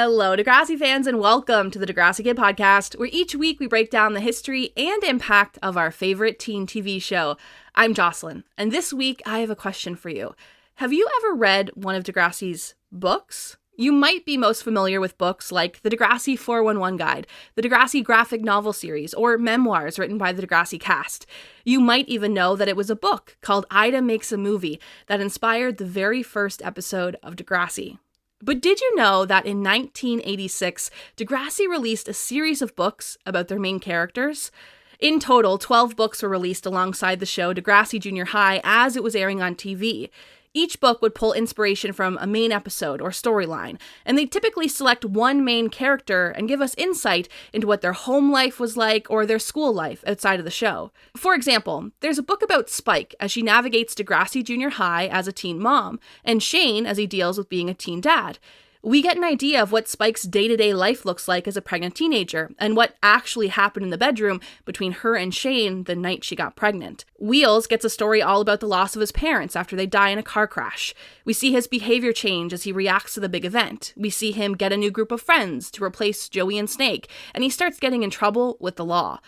Hello, Degrassi fans, and welcome to the Degrassi Kid podcast, where each week we break down the history and impact of our favorite teen TV show. I'm Jocelyn, and this week I have a question for you. Have you ever read one of Degrassi's books? You might be most familiar with books like the Degrassi 411 Guide, the Degrassi graphic novel series, or memoirs written by the Degrassi cast. You might even know that it was a book called Ida Makes a Movie that inspired the very first episode of Degrassi. But did you know that in 1986, Degrassi released a series of books about their main characters? In total, 12 books were released alongside the show Degrassi Junior High as it was airing on TV. Each book would pull inspiration from a main episode or storyline, and they typically select one main character and give us insight into what their home life was like or their school life outside of the show. For example, there's a book about Spike as she navigates Degrassi Junior High as a teen mom, and Shane as he deals with being a teen dad. We get an idea of what Spike's day-to-day life looks like as a pregnant teenager, and what actually happened in the bedroom between her and Shane the night she got pregnant. Wheels gets a story all about the loss of his parents after they die in a car crash. We see his behavior change as he reacts to the big event. We see him get a new group of friends to replace Joey and Snake, and he starts getting in trouble with the law.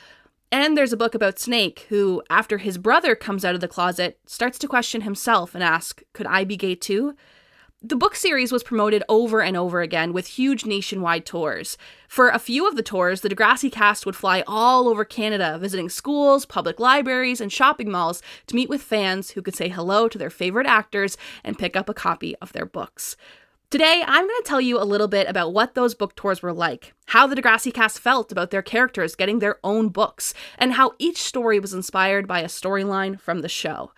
And there's a book about Snake, who, after his brother comes out of the closet, starts to question himself and ask, could I be gay too? The book series was promoted over and over again with huge nationwide tours. For a few of the tours, the Degrassi cast would fly all over Canada, visiting schools, public libraries, and shopping malls to meet with fans who could say hello to their favorite actors and pick up a copy of their books. Today, I'm going to tell you a little bit about what those book tours were like, how the Degrassi cast felt about their characters getting their own books, and how each story was inspired by a storyline from the show.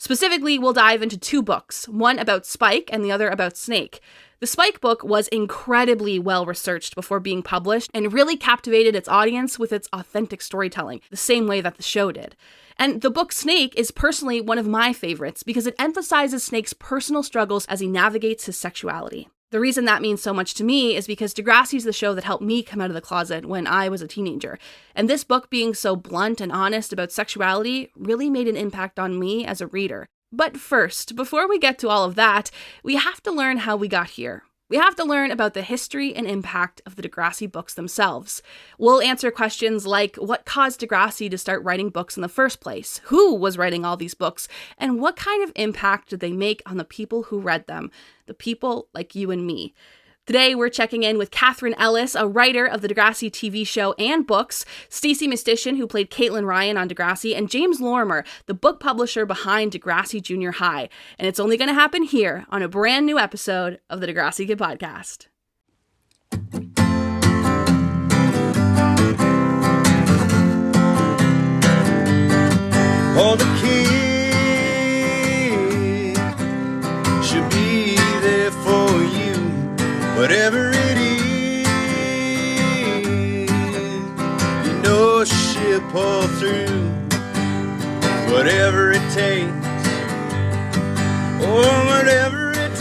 Specifically, we'll dive into two books, one about Spike and the other about Snake. The Spike book was incredibly well-researched before being published and really captivated its audience with its authentic storytelling, the same way that the show did. And the book Snake is personally one of my favorites because it emphasizes Snake's personal struggles as he navigates his sexuality. The reason that means so much to me is because Degrassi's the show that helped me come out of the closet when I was a teenager. And this book being so blunt and honest about sexuality really made an impact on me as a reader. But first, before we get to all of that, we have to learn how we got here. We have to learn about the history and impact of the Degrassi books themselves. We'll answer questions like what caused Degrassi to start writing books in the first place, who was writing all these books, and what kind of impact did they make on the people who read them, the people like you and me. Today, we're checking in with Catherine Ellis, a writer of the Degrassi TV show and books, Stacey Mistyshin, who played Caitlin Ryan on Degrassi, and James Lorimer, the book publisher behind Degrassi Junior High. And it's only going to happen here on a brand new episode of the Degrassi Kid podcast. All the kids should be there for you. Whatever it is, you know she'll pull through. Whatever it takes, or whatever it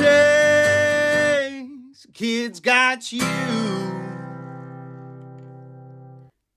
takes, kids got you.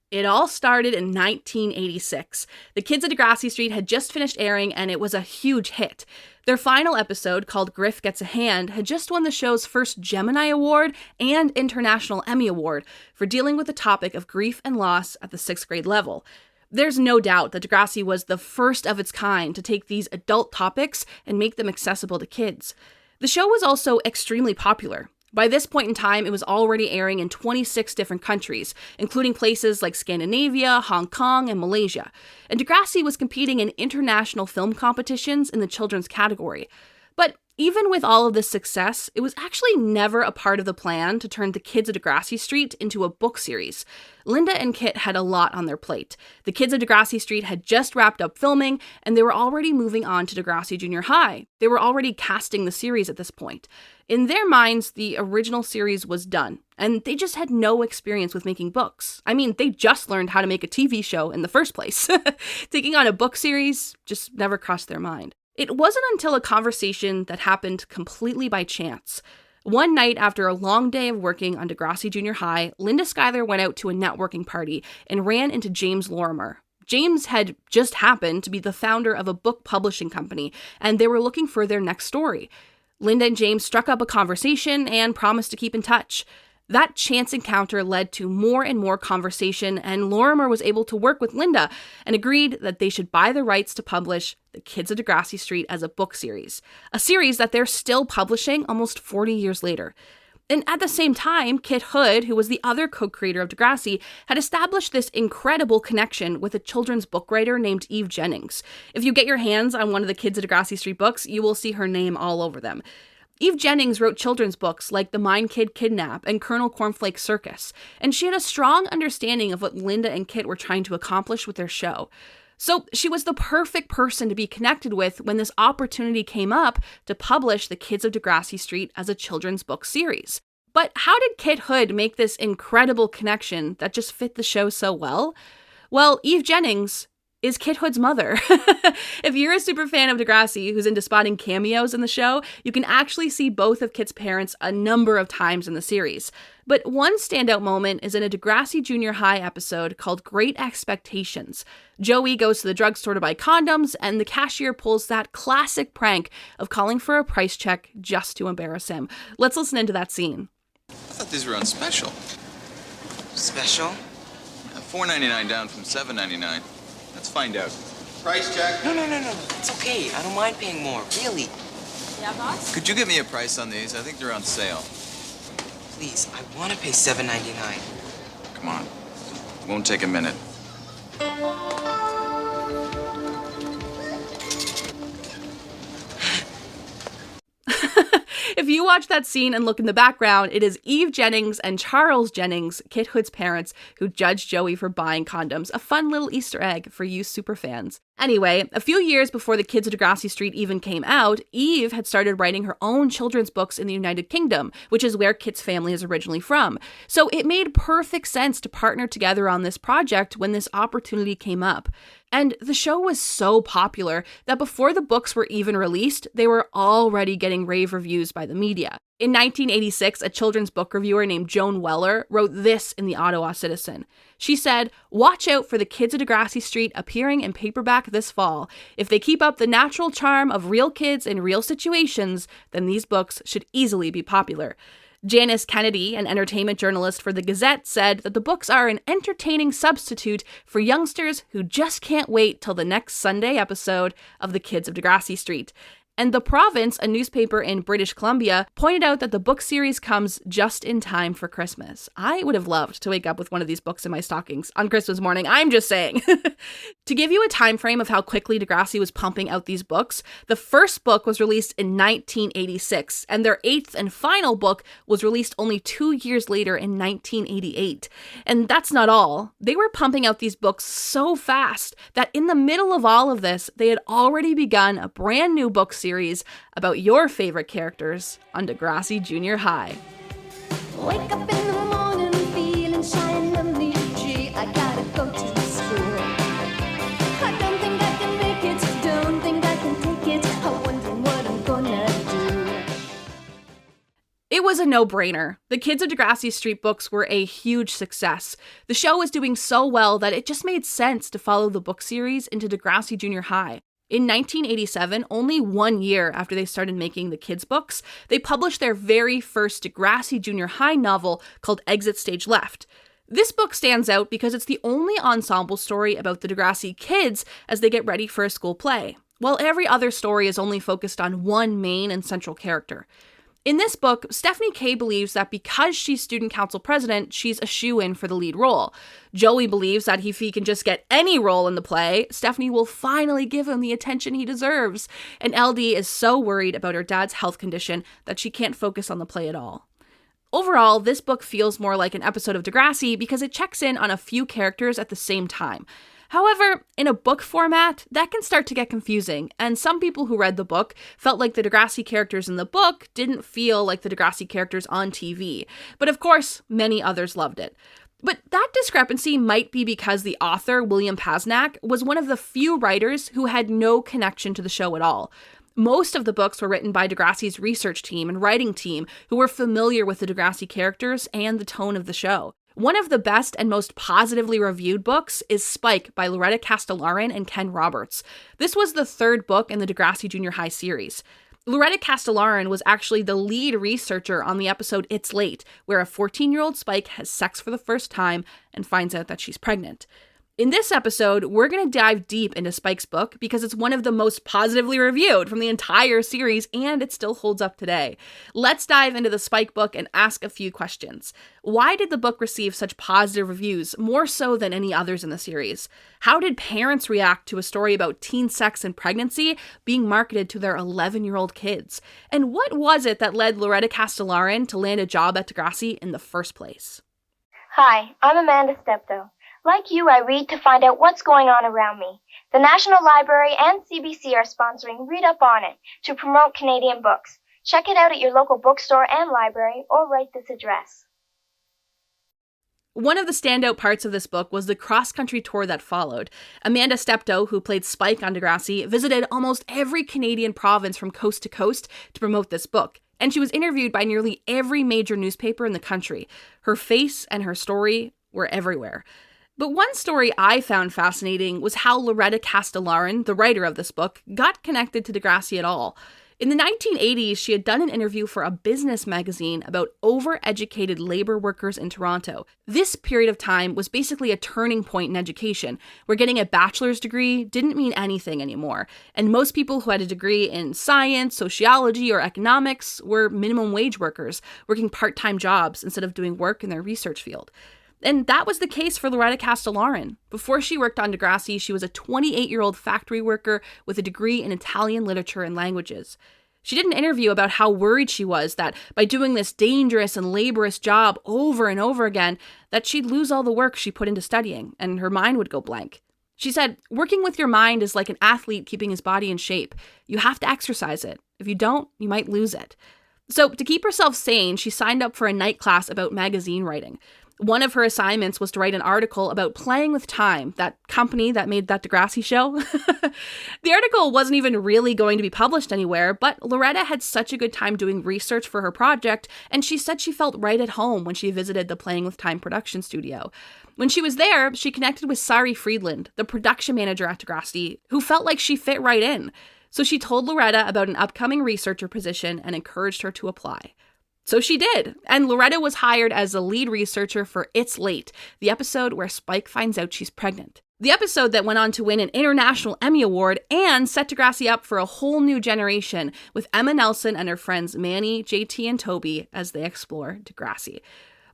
It all started in 1986. The Kids of Degrassi Street had just finished airing, and it was a huge hit. Their final episode, called Griff Gets a Hand, had just won the show's first Gemini Award and International Emmy Award for dealing with the topic of grief and loss at the 6th grade level. There's no doubt that Degrassi was the first of its kind to take these adult topics and make them accessible to kids. The show was also extremely popular. By this point in time, it was already airing in 26 different countries, including places like Scandinavia, Hong Kong, and Malaysia. And Degrassi was competing in international film competitions in the children's category. But even with all of this success, it was actually never a part of the plan to turn the Kids of Degrassi Street into a book series. Linda and Kit had a lot on their plate. The Kids of Degrassi Street had just wrapped up filming, and they were already moving on to Degrassi Junior High. They were already casting the series at this point. In their minds, the original series was done, and they just had no experience with making books. I mean, they just learned how to make a TV show in the first place. Taking on a book series just never crossed their mind. It wasn't until a conversation that happened completely by chance. One night after a long day of working on Degrassi Junior High, Linda Schuyler went out to a networking party and ran into James Lorimer. James had just happened to be the founder of a book publishing company, and they were looking for their next story. Linda and James struck up a conversation and promised to keep in touch. That chance encounter led to more and more conversation, and Lorimer was able to work with Linda and agreed that they should buy the rights to publish The Kids of Degrassi Street as a book series, a series that they're still publishing almost 40 years later. And at the same time, Kit Hood, who was the other co-creator of Degrassi, had established this incredible connection with a children's book writer named Eve Jennings. If you get your hands on one of the Kids of Degrassi Street books, you will see her name all over them. Eve Jennings wrote children's books like The Mind Kid Kidnap and Colonel Cornflake Circus, and she had a strong understanding of what Linda and Kit were trying to accomplish with their show. So she was the perfect person to be connected with when this opportunity came up to publish The Kids of Degrassi Street as a children's book series. But how did Kit Hood make this incredible connection that just fit the show so well? Well, Eve Jennings is Kit Hood's mother. If you're a super fan of Degrassi who's into spotting cameos in the show, you can actually see both of Kit's parents a number of times in the series. But one standout moment is in a Degrassi Junior High episode called Great Expectations. Joey goes to the drugstore to buy condoms, and the cashier pulls that classic prank of calling for a price check just to embarrass him. Let's listen into that scene. I thought these were on special. Special? $4.99 down from $7.99. Let's find out. Price check. No. It's okay. I don't mind paying more. Really. Yeah, boss? Could you get me a price on these? I think they're on sale. Please, I want to pay $7.99. Come on. Won't take a minute. If you watch that scene and look in the background, it is Eve Jennings and Charles Jennings, Kit Hood's parents, who judged Joey for buying condoms. A fun little Easter egg for you super fans. Anyway, a few years before The Kids of Degrassi Street even came out, Eve had started writing her own children's books in the United Kingdom, which is where Kit's family is originally from. So it made perfect sense to partner together on this project when this opportunity came up. And the show was so popular that before the books were even released, they were already getting rave reviews by the media. In 1986, a children's book reviewer named Joan Weller wrote this in the Ottawa Citizen. She said, "Watch out for The Kids of Degrassi Street appearing in paperback this fall. If they keep up the natural charm of real kids in real situations, then these books should easily be popular." Janice Kennedy, an entertainment journalist for The Gazette, said that the books are an entertaining substitute for youngsters who just can't wait till the next Sunday episode of The Kids of Degrassi Street. And The Province, a newspaper in British Columbia, pointed out that the book series comes just in time for Christmas. I would have loved to wake up with one of these books in my stockings on Christmas morning, I'm just saying. To give you a time frame of how quickly Degrassi was pumping out these books, the first book was released in 1986, and their eighth and final book was released only 2 years later in 1988. And that's not all. They were pumping out these books so fast that in the middle of all of this, they had already begun a brand new book series about your favorite characters on Degrassi Junior High. Wake up in the morning feeling shy and energy. I gotta go to school. I don't think I can make it, don't think I can take it. I'm wondering what I'm gonna do. It was a no-brainer. The Kids of Degrassi Street books were a huge success. The show was doing so well that it just made sense to follow the book series into Degrassi Junior High. In 1987, only 1 year after they started making the kids' books, they published their very first Degrassi Junior High novel called Exit Stage Left. This book stands out because it's the only ensemble story about the Degrassi kids as they get ready for a school play, while every other story is only focused on one main and central character. In this book, Stephanie K believes that because she's student council president, she's a shoo-in for the lead role. Joey believes that if he can just get any role in the play, Stephanie will finally give him the attention he deserves. And LD is so worried about her dad's health condition that she can't focus on the play at all. Overall, this book feels more like an episode of Degrassi because it checks in on a few characters at the same time. However, in a book format, that can start to get confusing, and some people who read the book felt like the Degrassi characters in the book didn't feel like the Degrassi characters on TV. But of course, many others loved it. But that discrepancy might be because the author, William Pasnak, was one of the few writers who had no connection to the show at all. Most of the books were written by Degrassi's research team and writing team who were familiar with the Degrassi characters and the tone of the show. One of the best and most positively reviewed books is Spike by Loretta Castellarin and Ken Roberts. This was the third book in the Degrassi Junior High series. Loretta Castellarin was actually the lead researcher on the episode It's Late, where a 14-year-old Spike has sex for the first time and finds out that she's pregnant. In this episode, we're going to dive deep into Spike's book because it's one of the most positively reviewed from the entire series and it still holds up today. Let's dive into the Spike book and ask a few questions. Why did the book receive such positive reviews, more so than any others in the series? How did parents react to a story about teen sex and pregnancy being marketed to their 11-year-old kids? And what was it that led Loretta Castellarin to land a job at Degrassi in the first place? Hi, I'm Amanda Steptoe. Like you, I read to find out what's going on around me. The National Library and CBC are sponsoring Read Up On It to promote Canadian books. Check it out at your local bookstore and library or write this address. One of the standout parts of this book was the cross-country tour that followed. Amanda Steptoe, who played Spike on Degrassi, visited almost every Canadian province from coast to coast to promote this book. And she was interviewed by nearly every major newspaper in the country. Her face and her story were everywhere. But one story I found fascinating was how Loretta Castellarin, the writer of this book, got connected to Degrassi at all. In the 1980s, she had done an interview for a business magazine about overeducated labor workers in Toronto. This period of time was basically a turning point in education, where getting a bachelor's degree didn't mean anything anymore. And most people who had a degree in science, sociology, or economics were minimum wage workers, working part-time jobs instead of doing work in their research field. And that was the case for Loretta Castellarin. Before she worked on Degrassi, she was a 28-year-old factory worker with a degree in Italian literature and languages. She did an interview about how worried she was that by doing this dangerous and laborious job over and over again, that she'd lose all the work she put into studying, and her mind would go blank. She said, "Working with your mind is like an athlete keeping his body in shape. You have to exercise it. If you don't, you might lose it." So to keep herself sane, she signed up for a night class about magazine writing. One of her assignments was to write an article about Playing with Time, that company that made that Degrassi show. The article wasn't even really going to be published anywhere, but Loretta had such a good time doing research for her project, and she said she felt right at home when she visited the Playing with Time production studio. When she was there, she connected with Sari Friedland, the production manager at Degrassi, who felt like she fit right in. So she told Loretta about an upcoming researcher position and encouraged her to apply. So she did, and Loretta was hired as the lead researcher for It's Late, the episode where Spike finds out she's pregnant. The episode that went on to win an International Emmy Award and set Degrassi up for a whole new generation with Emma Nelson and her friends Manny, JT, and Toby as they explore Degrassi.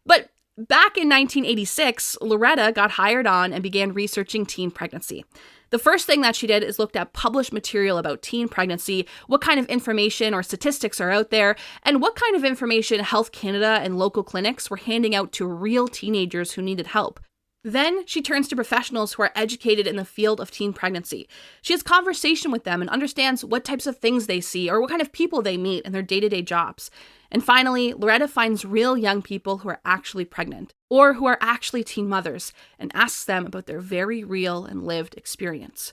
But back in 1986, Loretta got hired on and began researching teen pregnancy. The first thing that she did is looked at published material about teen pregnancy, what kind of information or statistics are out there, and what kind of information Health Canada and local clinics were handing out to real teenagers who needed help. Then she turns to professionals who are educated in the field of teen pregnancy. She has conversation with them and understands what types of things they see or what kind of people they meet in their day-to-day jobs. And finally, Loretta finds real young people who are actually pregnant or who are actually teen mothers and asks them about their very real and lived experience.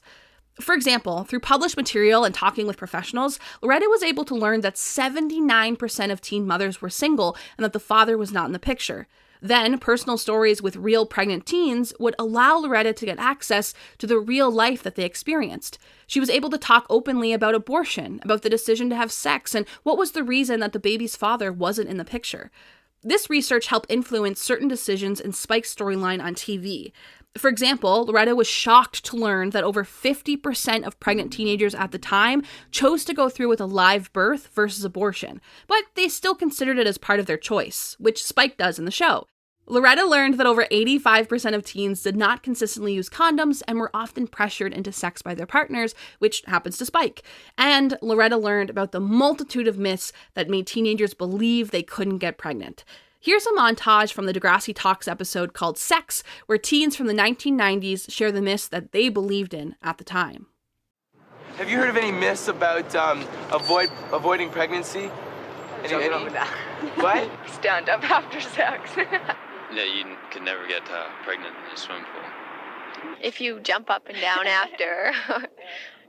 For example, through published material and talking with professionals, Loretta was able to learn that 79% of teen mothers were single and that the father was not in the picture. Then, personal stories with real pregnant teens would allow Loretta to get access to the real life that they experienced. She was able to talk openly about abortion, about the decision to have sex, and what was the reason that the baby's father wasn't in the picture. This research helped influence certain decisions in Spike's storyline on TV. For example, Loretta was shocked to learn that over 50% of pregnant teenagers at the time chose to go through with a live birth versus abortion, but they still considered it as part of their choice, which Spike does in the show. Loretta learned that over 85% of teens did not consistently use condoms and were often pressured into sex by their partners, which happens to Spike. And Loretta learned about the multitude of myths that made teenagers believe they couldn't get pregnant. Here's a montage from the Degrassi Talks episode called Sex, where teens from the 1990s share the myths that they believed in at the time. Have you heard of any myths about avoiding pregnancy? Any? What? Stand up after sex. Yeah, you could never get pregnant in a swimming pool. If you jump up and down after,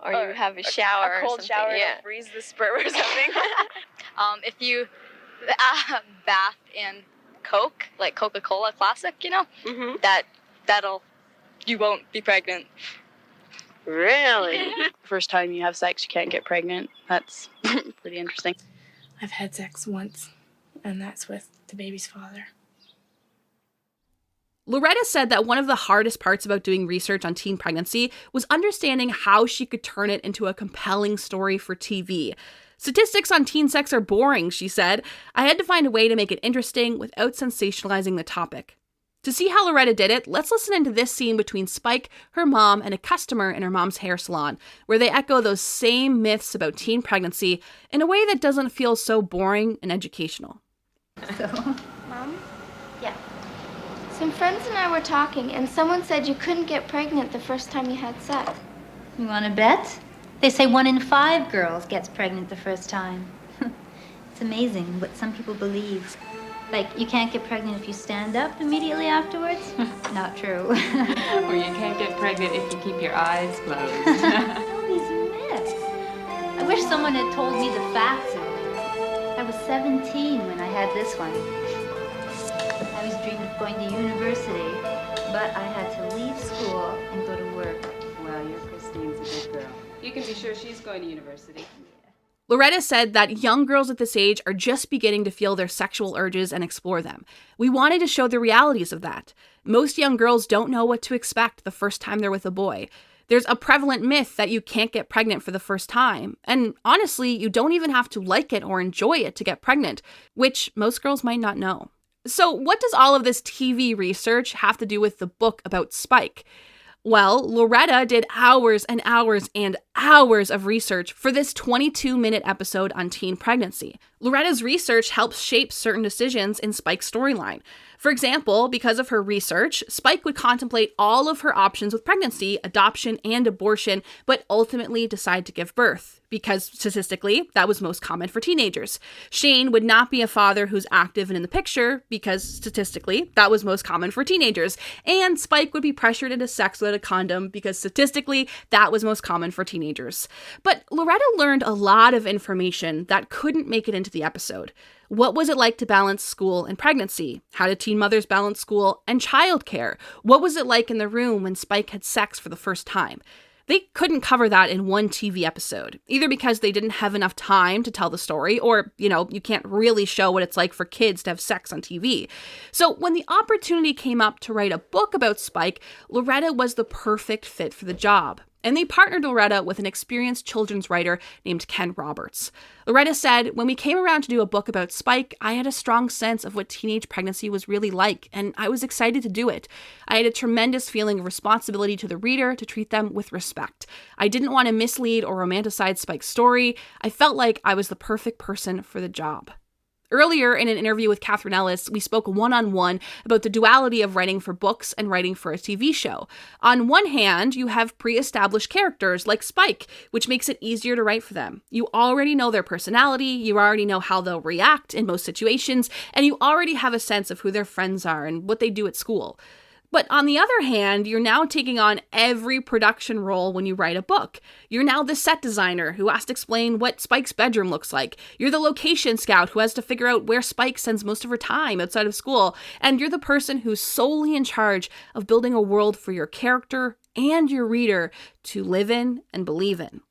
or you have a shower, a cold or something, shower yeah. to freeze the sperm or something. If you bath in Coke, like Coca-Cola Classic, Mm-hmm. you won't be pregnant. Really? First time you have sex, you can't get pregnant. That's pretty interesting. I've had sex once, and that's with the baby's father. Loretta said that one of the hardest parts about doing research on teen pregnancy was understanding how she could turn it into a compelling story for TV. Statistics on teen sex are boring, she said. I had to find a way to make it interesting without sensationalizing the topic. To see how Loretta did it, let's listen into this scene between Spike, her mom, and a customer in her mom's hair salon, where they echo those same myths about teen pregnancy in a way that doesn't feel so boring and educational. Mom? Yeah. Some friends and I were talking, and someone said you couldn't get pregnant the first time you had sex. You want to bet? They say 1 in 5 girls gets pregnant the first time. It's amazing what some people believe. Like, you can't get pregnant if you stand up immediately afterwards? Not true. Or you can't get pregnant if you keep your eyes closed. All these myths. I wish someone had told me the facts earlier. I was 17 when I had this one. I always dreamed of going to university, but I had to leave school and go to work. Well, your Christine's a good girl. You can be sure she's going to university. Loretta said that young girls at this age are just beginning to feel their sexual urges and explore them. We wanted to show the realities of that. Most young girls don't know what to expect the first time they're with a boy. There's a prevalent myth that you can't get pregnant for the first time. And honestly, you don't even have to like it or enjoy it to get pregnant, which most girls might not know. So what does all of this TV research have to do with the book about Spike? Well, Loretta did hours and hours and hours of research for this 22-minute episode on teen pregnancy. Loretta's research helps shape certain decisions in Spike's storyline. For example, because of her research, Spike would contemplate all of her options with pregnancy, adoption, and abortion, but ultimately decide to give birth, because statistically, that was most common for teenagers. Shane would not be a father who's active and in the picture, because statistically, that was most common for teenagers. And Spike would be pressured into sex without a condom, because statistically, that was most common for teenagers. But Loretta learned a lot of information that couldn't make it into the episode. What was it like to balance school and pregnancy? How did teen mothers balance school and childcare? What was it like in the room when Spike had sex for the first time? They couldn't cover that in one TV episode, either because they didn't have enough time to tell the story, or, you can't really show what it's like for kids to have sex on TV. So when the opportunity came up to write a book about Spike, Loretta was the perfect fit for the job. And they partnered Loretta with an experienced children's writer named Ken Roberts. Loretta said, when we came around to do a book about Spike, I had a strong sense of what teenage pregnancy was really like, and I was excited to do it. I had a tremendous feeling of responsibility to the reader to treat them with respect. I didn't want to mislead or romanticize Spike's story. I felt like I was the perfect person for the job. Earlier in an interview with Catherine Ellis, we spoke one-on-one about the duality of writing for books and writing for a TV show. On one hand, you have pre-established characters like Spike, which makes it easier to write for them. You already know their personality, you already know how they'll react in most situations, and you already have a sense of who their friends are and what they do at school. But on the other hand, you're now taking on every production role when you write a book. You're now the set designer who has to explain what Spike's bedroom looks like. You're the location scout who has to figure out where Spike spends most of her time outside of school. And you're the person who's solely in charge of building a world for your character and your reader to live in and believe in.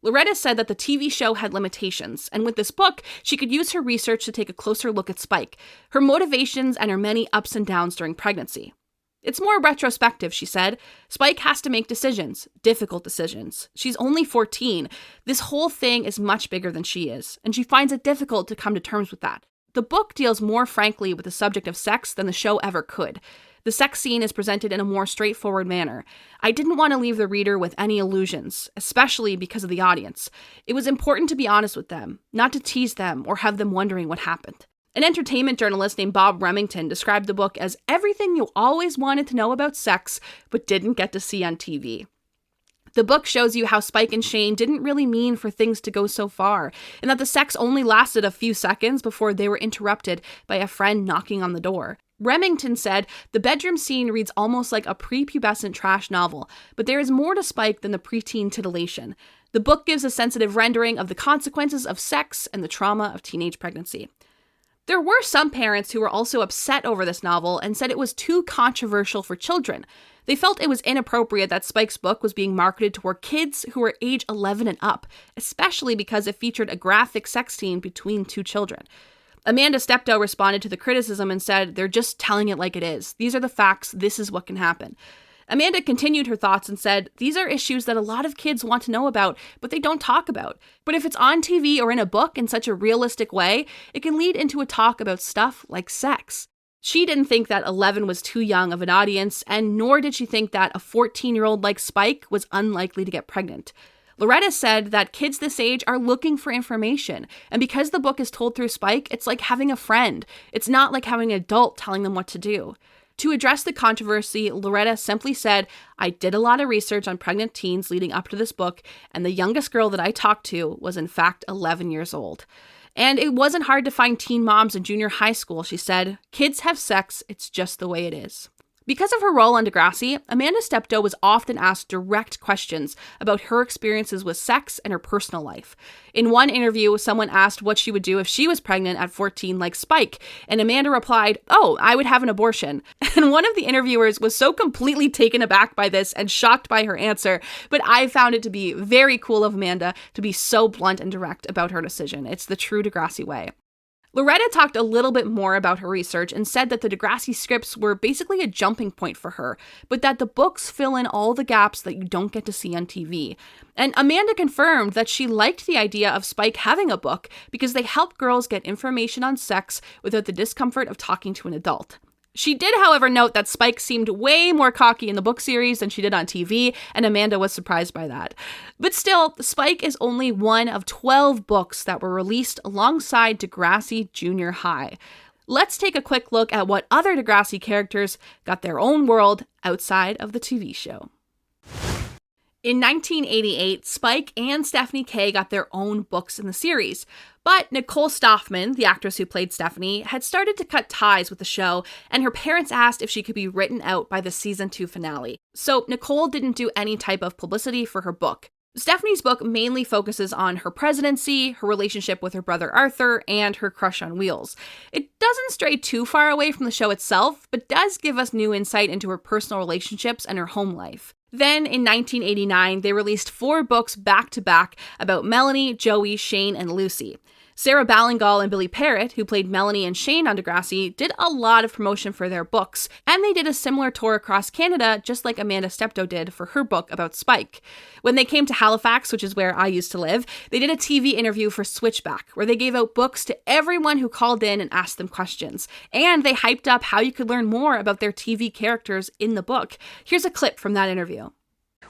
Loretta said that the TV show had limitations, and with this book, she could use her research to take a closer look at Spike, her motivations, and her many ups and downs during pregnancy. It's more retrospective, she said. Spike has to make decisions, difficult decisions. She's only 14. This whole thing is much bigger than she is, and she finds it difficult to come to terms with that. The book deals more frankly with the subject of sex than the show ever could. The sex scene is presented in a more straightforward manner. I didn't want to leave the reader with any illusions, especially because of the audience. It was important to be honest with them, not to tease them or have them wondering what happened. An entertainment journalist named Bob Remington described the book as everything you always wanted to know about sex, but didn't get to see on TV. The book shows you how Spike and Shane didn't really mean for things to go so far, and that the sex only lasted a few seconds before they were interrupted by a friend knocking on the door. Remington said, the bedroom scene reads almost like a prepubescent trash novel, but there is more to Spike than the preteen titillation. The book gives a sensitive rendering of the consequences of sex and the trauma of teenage pregnancy. There were some parents who were also upset over this novel and said it was too controversial for children. They felt it was inappropriate that Spike's book was being marketed toward kids who were age 11 and up, especially because it featured a graphic sex scene between two children. Amanda Steptoe responded to the criticism and said, "They're just telling it like it is. These are the facts. This is what can happen." Amanda continued her thoughts and said, "These are issues that a lot of kids want to know about, but they don't talk about. But if it's on TV or in a book in such a realistic way, it can lead into a talk about stuff like sex." She didn't think that 11 was too young of an audience, and nor did she think that a 14-year-old like Spike was unlikely to get pregnant. Loretta said that kids this age are looking for information, and because the book is told through Spike, it's like having a friend. It's not like having an adult telling them what to do. To address the controversy, Loretta simply said, "I did a lot of research on pregnant teens leading up to this book, and the youngest girl that I talked to was in fact 11 years old. And it wasn't hard to find teen moms in junior high school," she said. "Kids have sex, it's just the way it is." Because of her role on Degrassi, Amanda Steptoe was often asked direct questions about her experiences with sex and her personal life. In one interview, someone asked what she would do if she was pregnant at 14 like Spike, and Amanda replied, "Oh, I would have an abortion." And one of the interviewers was so completely taken aback by this and shocked by her answer, but I found it to be very cool of Amanda to be so blunt and direct about her decision. It's the true Degrassi way. Loretta talked a little bit more about her research and said that the Degrassi scripts were basically a jumping point for her, but that the books fill in all the gaps that you don't get to see on TV. And Amanda confirmed that she liked the idea of Spike having a book because they help girls get information on sex without the discomfort of talking to an adult. She did, however, note that Spike seemed way more cocky in the book series than she did on TV, and Amanda was surprised by that. But still, Spike is only one of 12 books that were released alongside Degrassi Junior High. Let's take a quick look at what other Degrassi characters got their own world outside of the TV show. In 1988, Spike and Stephanie K got their own books in the series, but Nicole Stoffman, the actress who played Stephanie, had started to cut ties with the show, and her parents asked if she could be written out by the season 2 finale. So Nicole didn't do any type of publicity for her book. Stephanie's book mainly focuses on her presidency, her relationship with her brother Arthur, and her crush on wheels. It doesn't stray too far away from the show itself, but does give us new insight into her personal relationships and her home life. Then, in 1989, they released 4 books back-to-back about Melanie, Joey, Shane, and Lucy. Sarah Ballingall and Billy Parrott, who played Melanie and Shane on Degrassi, did a lot of promotion for their books, and they did a similar tour across Canada, just like Amanda Steptoe did for her book about Spike. When they came to Halifax, which is where I used to live, they did a TV interview for Switchback, where they gave out books to everyone who called in and asked them questions. And they hyped up how you could learn more about their TV characters in the book. Here's a clip from that interview.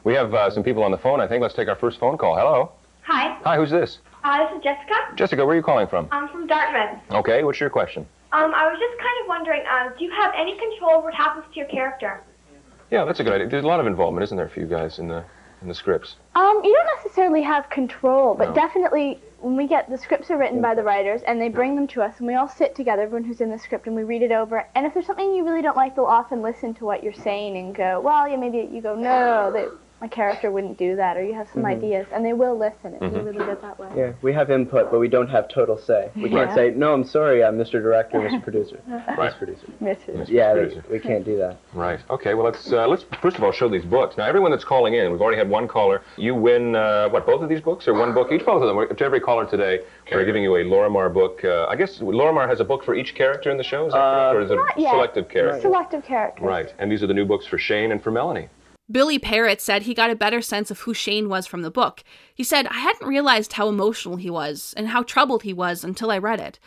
We have some people on the phone, I think. Let's take our first phone call. Hello. Hi. Hi, who's this? This is Jessica. Jessica, where are you calling from? I'm from Dartmouth. Okay, what's your question? I was just kind of wondering, do you have any control over what happens to your character? Yeah, that's a good idea. There's a lot of involvement, isn't there, for you guys in the scripts? You don't necessarily have control, but No. definitely when we get the scripts are written by the writers and they bring them to us and we all sit together, everyone who's in the script, and we read it over. And if there's something you really don't like, they'll often listen to what you're saying and go, well, yeah, maybe you go, no, my character wouldn't do that, or you have some ideas, and they will listen. It's really good that way. Yeah, we have input, but we don't have total say. We can't say, no, I'm sorry, Mr. Director, Mr. Producer. Right. Mr. Producer. We can't do that. Right. Okay, well, let's first of all show these books. Now, everyone that's calling in, we've already had one caller. You win, both of these books, or one book? Each, both of them. To every caller today, we're giving you a Lorimar book. I guess Lorimar has a book for each character in the show, is that correct? Or is it selective characters? Selective characters. Right, and these are the new books for Shane and for Melanie. Billy Parrott said he got a better sense of who Shane was from the book. He said, "I hadn't realized how emotional he was and how troubled he was until I read it."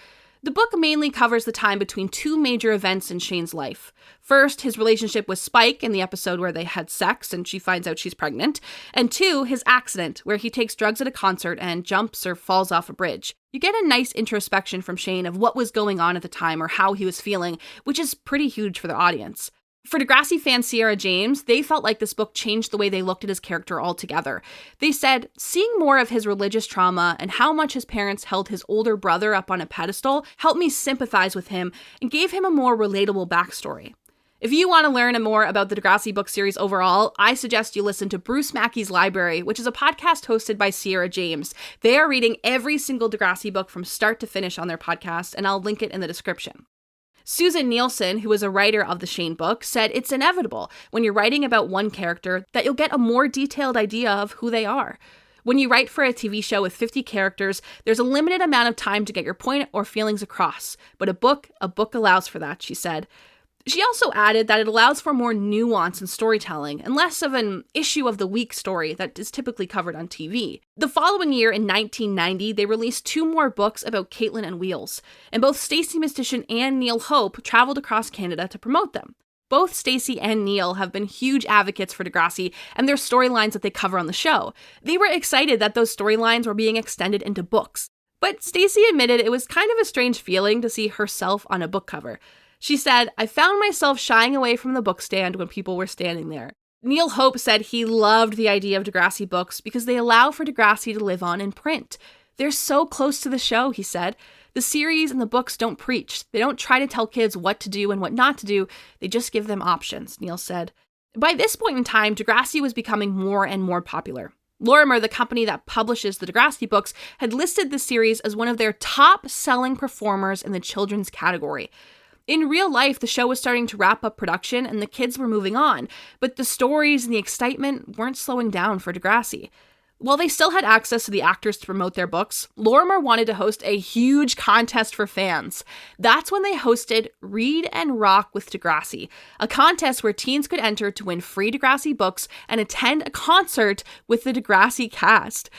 The book mainly covers the time between 2 major events in Shane's life. First, his relationship with Spike in the episode where they had sex and she finds out she's pregnant. And 2, his accident, where he takes drugs at a concert and jumps or falls off a bridge. You get a nice introspection from Shane of what was going on at the time or how he was feeling, which is pretty huge for the audience. For Degrassi fan Sierra James, they felt like this book changed the way they looked at his character altogether. They said, seeing more of his religious trauma and how much his parents held his older brother up on a pedestal helped me sympathize with him and gave him a more relatable backstory. If you want to learn more about the Degrassi book series overall, I suggest you listen to Bruce Mackey's Library, which is a podcast hosted by Sierra James. They are reading every single Degrassi book from start to finish on their podcast, and I'll link it in the description. Susan Nielsen, who is a writer of the Shane book, said it's inevitable when you're writing about one character that you'll get a more detailed idea of who they are. When you write for a TV show with 50 characters, there's a limited amount of time to get your point or feelings across, but a book allows for that, she said. She also added that it allows for more nuance in storytelling and less of an issue of the week story that is typically covered on TV. The following year, in 1990, they released 2 more books about Caitlin and Wheels, and both Stacey Mistysyn and Neil Hope traveled across Canada to promote them. Both Stacey and Neil have been huge advocates for Degrassi and their storylines that they cover on the show. They were excited that those storylines were being extended into books, but Stacey admitted it was kind of a strange feeling to see herself on a book cover. She said, "I found myself shying away from the book stand when people were standing there." Neil Hope said he loved the idea of Degrassi books because they allow for Degrassi to live on in print. They're so close to the show, he said. The series and the books don't preach. They don't try to tell kids what to do and what not to do. They just give them options, Neil said. By this point in time, Degrassi was becoming more and more popular. Lorimer, the company that publishes the Degrassi books, had listed the series as one of their top-selling performers in the children's category. In real life, the show was starting to wrap up production and the kids were moving on, but the stories and the excitement weren't slowing down for Degrassi. While they still had access to the actors to promote their books, Lorimer wanted to host a huge contest for fans. That's when they hosted Read and Rock with Degrassi, a contest where teens could enter to win free Degrassi books and attend a concert with the Degrassi cast.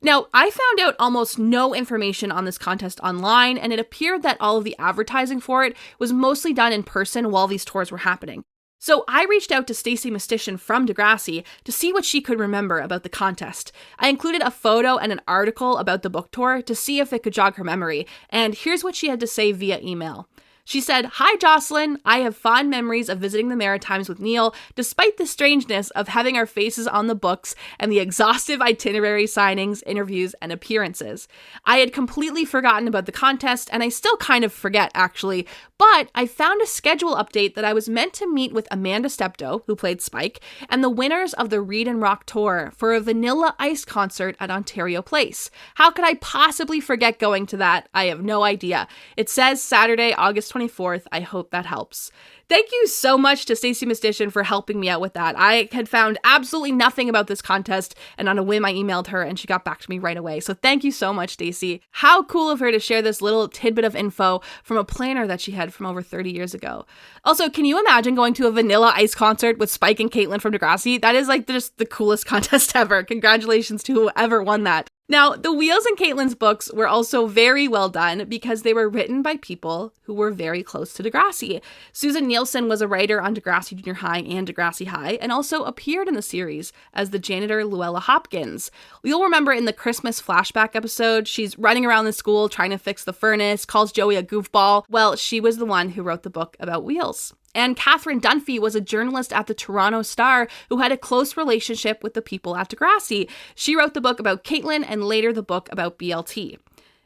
Now, I found out almost no information on this contest online, and it appeared that all of the advertising for it was mostly done in person while these tours were happening. So I reached out to Stacey Mistysyn from Degrassi to see what she could remember about the contest. I included a photo and an article about the book tour to see if it could jog her memory, and here's what she had to say via email. She said, "Hi Jocelyn, I have fond memories of visiting the Maritimes with Neil, despite the strangeness of having our faces on the books and the exhaustive itinerary signings, interviews, and appearances. I had completely forgotten about the contest, and I still kind of forget, actually, but I found a schedule update that I was meant to meet with Amanda Steptoe, who played Spike, and the winners of the Read and Rock tour for a Vanilla Ice concert at Ontario Place. How could I possibly forget going to that? I have no idea. It says Saturday, August 24th. I hope that helps." Thank you so much to Stacey Mistysyn for helping me out with that. I had found absolutely nothing about this contest, and on a whim I emailed her and she got back to me right away. So thank you so much, Stacey. How cool of her to share this little tidbit of info from a planner that she had from over 30 years ago. Also, can you imagine going to a Vanilla Ice concert with Spike and Caitlin from Degrassi? That is like just the coolest contest ever. Congratulations to whoever won that. Now, the Wheels and Caitlin's books were also very well done because they were written by people who were very close to Degrassi. Susan Nielsen was a writer on Degrassi Junior High and Degrassi High and also appeared in the series as the janitor Luella Hopkins. You'll remember in the Christmas flashback episode, she's running around the school trying to fix the furnace, calls Joey a goofball. Well, she was the one who wrote the book about Wheels. And Catherine Dunphy was a journalist at the Toronto Star who had a close relationship with the people at Degrassi. She wrote the book about Caitlin and later the book about BLT.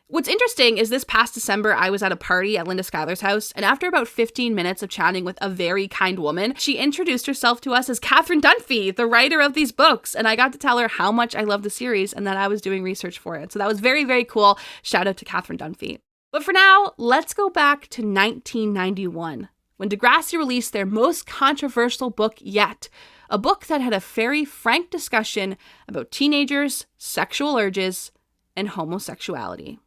What's interesting is this past December, I was at a party at Linda Schuyler's house, and after about 15 minutes of chatting with a very kind woman, she introduced herself to us as Catherine Dunphy, the writer of these books, and I got to tell her how much I love the series and that I was doing research for it. So that was very, very cool. Shout out to Catherine Dunphy. But for now, let's go back to 1991. When Degrassi released their most controversial book yet, a book that had a very frank discussion about teenagers, sexual urges, and homosexuality.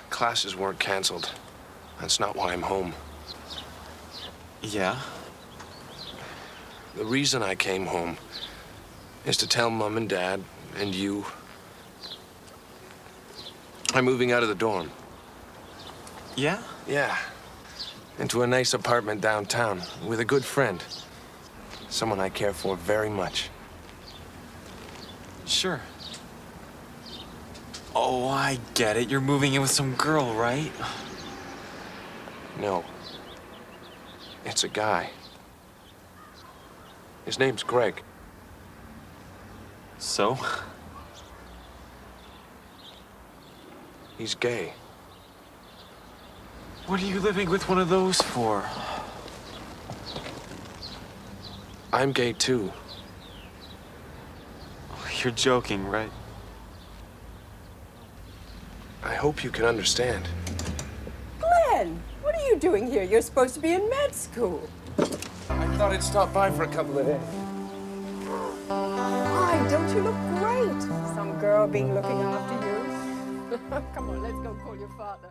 Classes weren't canceled. That's not why I'm home. Yeah? The reason I came home is to tell Mom and Dad and you I'm moving out of the dorm. Yeah? Yeah. Into a nice apartment downtown with a good friend. Someone I care for very much. Sure. Oh, I get it. You're moving in with some girl, right? No. It's a guy. His name's Greg. So? He's gay. What are you living with one of those for? I'm gay too. Oh, you're joking, right? I hope you can understand. Glenn, what are you doing here? You're supposed to be in med school. I thought I'd stop by for a couple of days. Why, don't you look great? Some girl being looking after you. Come on, let's go call your father.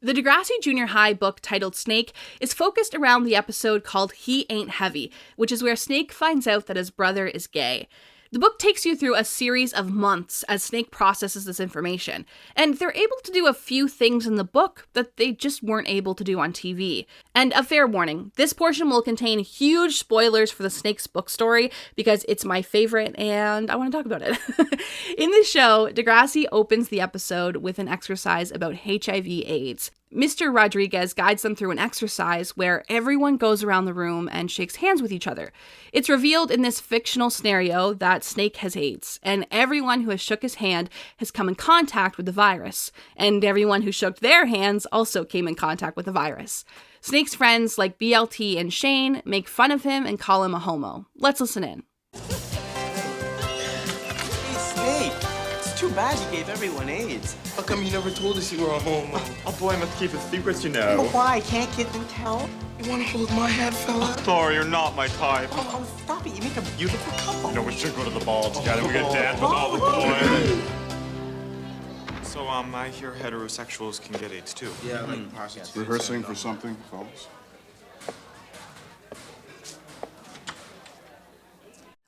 The Degrassi Junior High book titled Snake is focused around the episode called He Ain't Heavy, which is where Snake finds out that his brother is gay. The book takes you through a series of months as Snake processes this information, and they're able to do a few things in the book that they just weren't able to do on TV. And a fair warning, this portion will contain huge spoilers for the Snake's book story because it's my favorite and I want to talk about it. In the show, Degrassi opens the episode with an exercise about HIV/AIDS. Mr. Rodriguez guides them through an exercise where everyone goes around the room and shakes hands with each other. It's revealed in this fictional scenario that Snake has AIDS, and everyone who has shook his hand has come in contact with the virus, and everyone who shook their hands also came in contact with the virus. Snake's friends like BLT and Shane make fun of him and call him a homo. Let's listen in. Hey, Snake, it's too bad you gave everyone AIDS. How come you never told us you were a homo? Oh boy, I must keep it secret, you know. But why? Can't kids tell? You want to hold my hand, fella? Sorry, you're not my type. Oh, stop it. You make a beautiful couple. You know, we should go to the ball together. We could dance with all the boys. So, I hear heterosexuals can get AIDS too. Yeah, like prostitutes. Rehearsing for something, folks?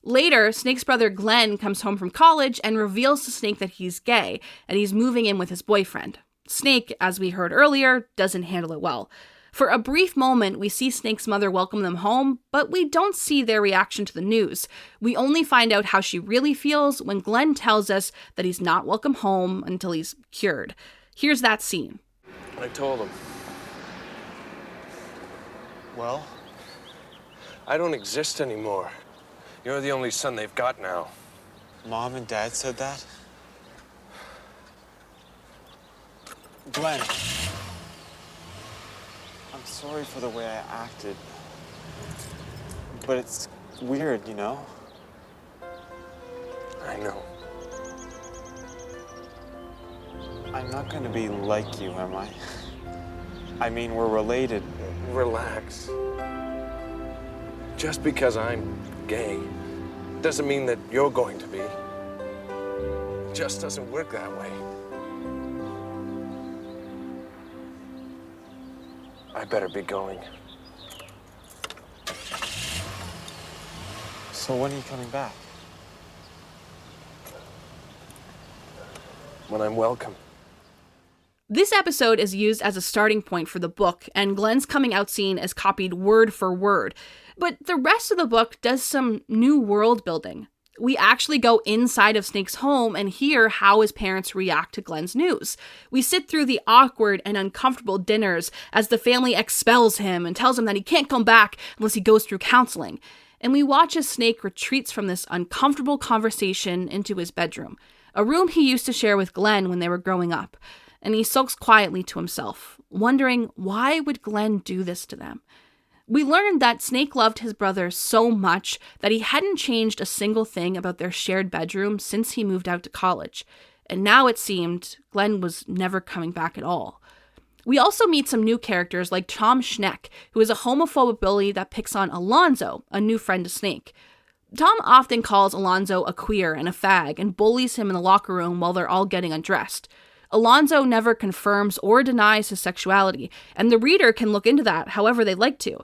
Later, Snake's brother Glenn comes home from college and reveals to Snake that he's gay, and he's moving in with his boyfriend. Snake, as we heard earlier, doesn't handle it well. For a brief moment, we see Snake's mother welcome them home, but we don't see their reaction to the news. We only find out how she really feels when Glenn tells us that he's not welcome home until he's cured. Here's that scene. I told him. Well? I don't exist anymore. You're the only son they've got now. Mom and Dad said that? Glenn. I'm sorry for the way I acted. But it's weird, you know? I know. I'm not gonna be like you, am I? I mean, we're related. Relax. Just because I'm gay doesn't mean that you're going to be. It just doesn't work that way. I better be going. So when are you coming back? When I'm welcome. This episode is used as a starting point for the book, and Glenn's coming out scene is copied word for word. But the rest of the book does some new world building. We actually go inside of Snake's home and hear how his parents react to Glenn's news. We sit through the awkward and uncomfortable dinners as the family expels him and tells him that he can't come back unless he goes through counseling. And we watch as Snake retreats from this uncomfortable conversation into his bedroom, a room he used to share with Glenn when they were growing up. And he sulks quietly to himself, wondering why would Glenn do this to them? We learned that Snake loved his brother so much that he hadn't changed a single thing about their shared bedroom since he moved out to college. And now it seemed Glenn was never coming back at all. We also meet some new characters like Tom Schneck, who is a homophobic bully that picks on Alonzo, a new friend to Snake. Tom often calls Alonzo a queer and a fag and bullies him in the locker room while they're all getting undressed. Alonzo never confirms or denies his sexuality, and the reader can look into that however they'd like to.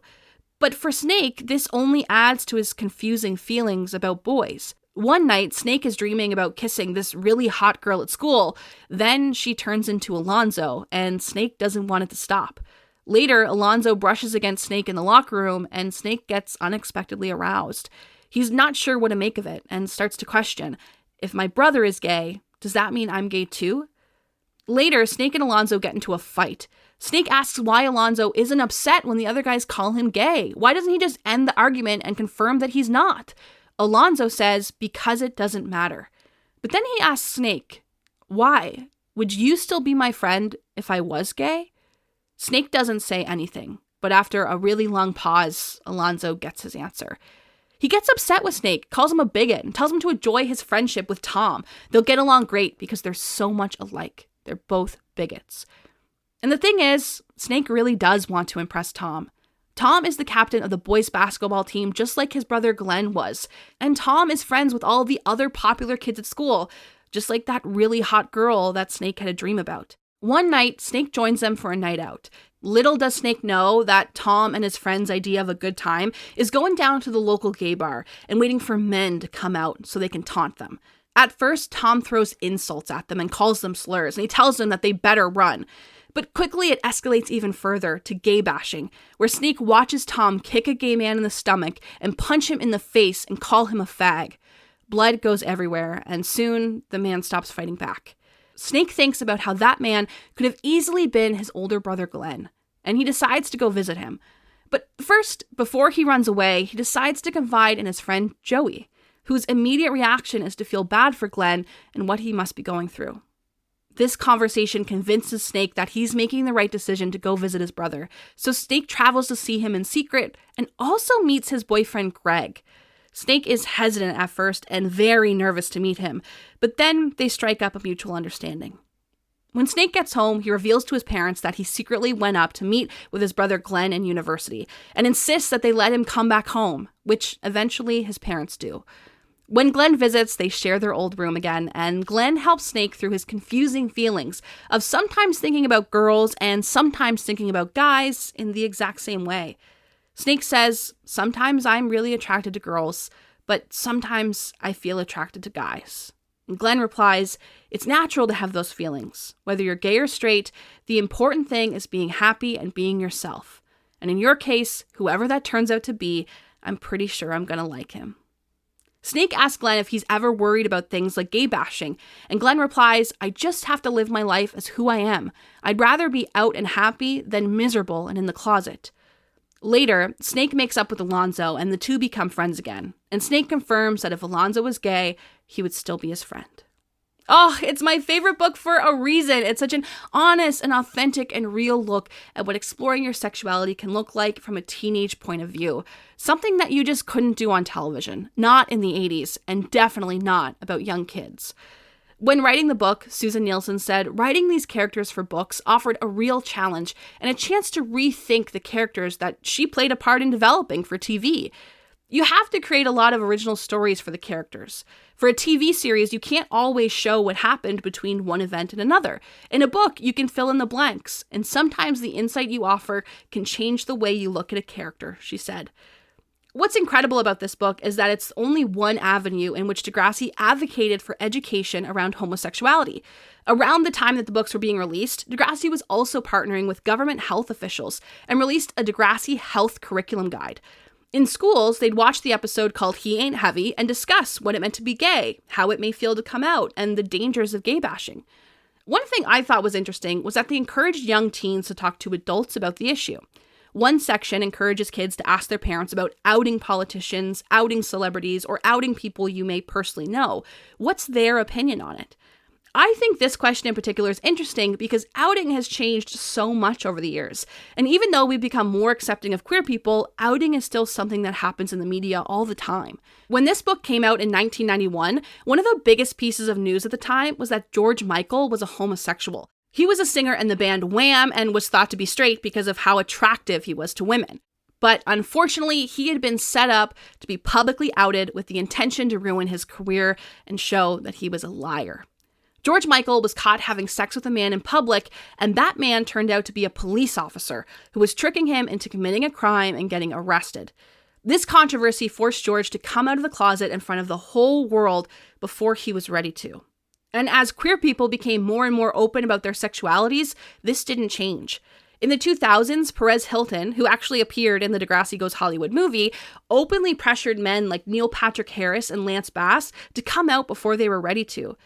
But for Snake, this only adds to his confusing feelings about boys. One night, Snake is dreaming about kissing this really hot girl at school. Then she turns into Alonzo, and Snake doesn't want it to stop. Later, Alonzo brushes against Snake in the locker room, and Snake gets unexpectedly aroused. He's not sure what to make of it, and starts to question, if my brother is gay, does that mean I'm gay too? Later, Snake and Alonzo get into a fight. Snake asks why Alonzo isn't upset when the other guys call him gay. Why doesn't he just end the argument and confirm that he's not? Alonzo says, because it doesn't matter. But then he asks Snake, why? Would you still be my friend if I was gay? Snake doesn't say anything, but after a really long pause, Alonzo gets his answer. He gets upset with Snake, calls him a bigot, and tells him to enjoy his friendship with Tom. They'll get along great because they're so much alike. They're both bigots. And the thing is, Snake really does want to impress Tom. Tom is the captain of the boys' basketball team just like his brother Glenn was. And Tom is friends with all the other popular kids at school, just like that really hot girl that Snake had a dream about. One night, Snake joins them for a night out. Little does Snake know that Tom and his friend's idea of a good time is going down to the local gay bar and waiting for men to come out so they can taunt them. At first, Tom throws insults at them and calls them slurs, and he tells them that they better run. But quickly it escalates even further to gay bashing, where Snake watches Tom kick a gay man in the stomach and punch him in the face and call him a fag. Blood goes everywhere, and soon the man stops fighting back. Snake thinks about how that man could have easily been his older brother Glenn, and he decides to go visit him. But first, before he runs away, he decides to confide in his friend Joey, whose immediate reaction is to feel bad for Glenn and what he must be going through. This conversation convinces Snake that he's making the right decision to go visit his brother, so Snake travels to see him in secret and also meets his boyfriend Greg. Snake is hesitant at first and very nervous to meet him, but then they strike up a mutual understanding. When Snake gets home, he reveals to his parents that he secretly went up to meet with his brother Glenn in university and insists that they let him come back home, which eventually his parents do. When Glenn visits, they share their old room again, and Glenn helps Snake through his confusing feelings of sometimes thinking about girls and sometimes thinking about guys in the exact same way. Snake says, "Sometimes I'm really attracted to girls, but sometimes I feel attracted to guys." And Glenn replies, "It's natural to have those feelings. Whether you're gay or straight, the important thing is being happy and being yourself. And in your case, whoever that turns out to be, I'm pretty sure I'm gonna like him." Snake asks Glenn if he's ever worried about things like gay bashing, and Glenn replies, "I just have to live my life as who I am. I'd rather be out and happy than miserable and in the closet." Later, Snake makes up with Alonzo, and the two become friends again, and Snake confirms that if Alonzo was gay, he would still be his friend. Oh, it's my favorite book for a reason. It's such an honest and authentic and real look at what exploring your sexuality can look like from a teenage point of view. Something that you just couldn't do on television, not in the 80s, and definitely not about young kids. When writing the book, Susan Nielsen said, "Writing these characters for books offered a real challenge and a chance to rethink the characters that she played a part in developing for TV. You have to create a lot of original stories for the characters. For a TV series, you can't always show what happened between one event and another. In a book, you can fill in the blanks, and sometimes the insight you offer can change the way you look at a character," she said. What's incredible about this book is that it's only one avenue in which Degrassi advocated for education around homosexuality. Around the time that the books were being released, Degrassi was also partnering with government health officials and released a Degrassi health curriculum guide. In schools, they'd watch the episode called He Ain't Heavy and discuss what it meant to be gay, how it may feel to come out, and the dangers of gay bashing. One thing I thought was interesting was that they encouraged young teens to talk to adults about the issue. One section encourages kids to ask their parents about outing politicians, outing celebrities, or outing people you may personally know. What's their opinion on it? I think this question in particular is interesting because outing has changed so much over the years. And even though we've become more accepting of queer people, outing is still something that happens in the media all the time. When this book came out in 1991, one of the biggest pieces of news at the time was that George Michael was a homosexual. He was a singer in the band Wham! And was thought to be straight because of how attractive he was to women. But unfortunately, he had been set up to be publicly outed with the intention to ruin his career and show that he was a liar. George Michael was caught having sex with a man in public, and that man turned out to be a police officer who was tricking him into committing a crime and getting arrested. This controversy forced George to come out of the closet in front of the whole world before he was ready to. And as queer people became more and more open about their sexualities, this didn't change. In the 2000s, Perez Hilton, who actually appeared in the Degrassi Goes Hollywood movie, openly pressured men like Neil Patrick Harris and Lance Bass to come out before they were ready to.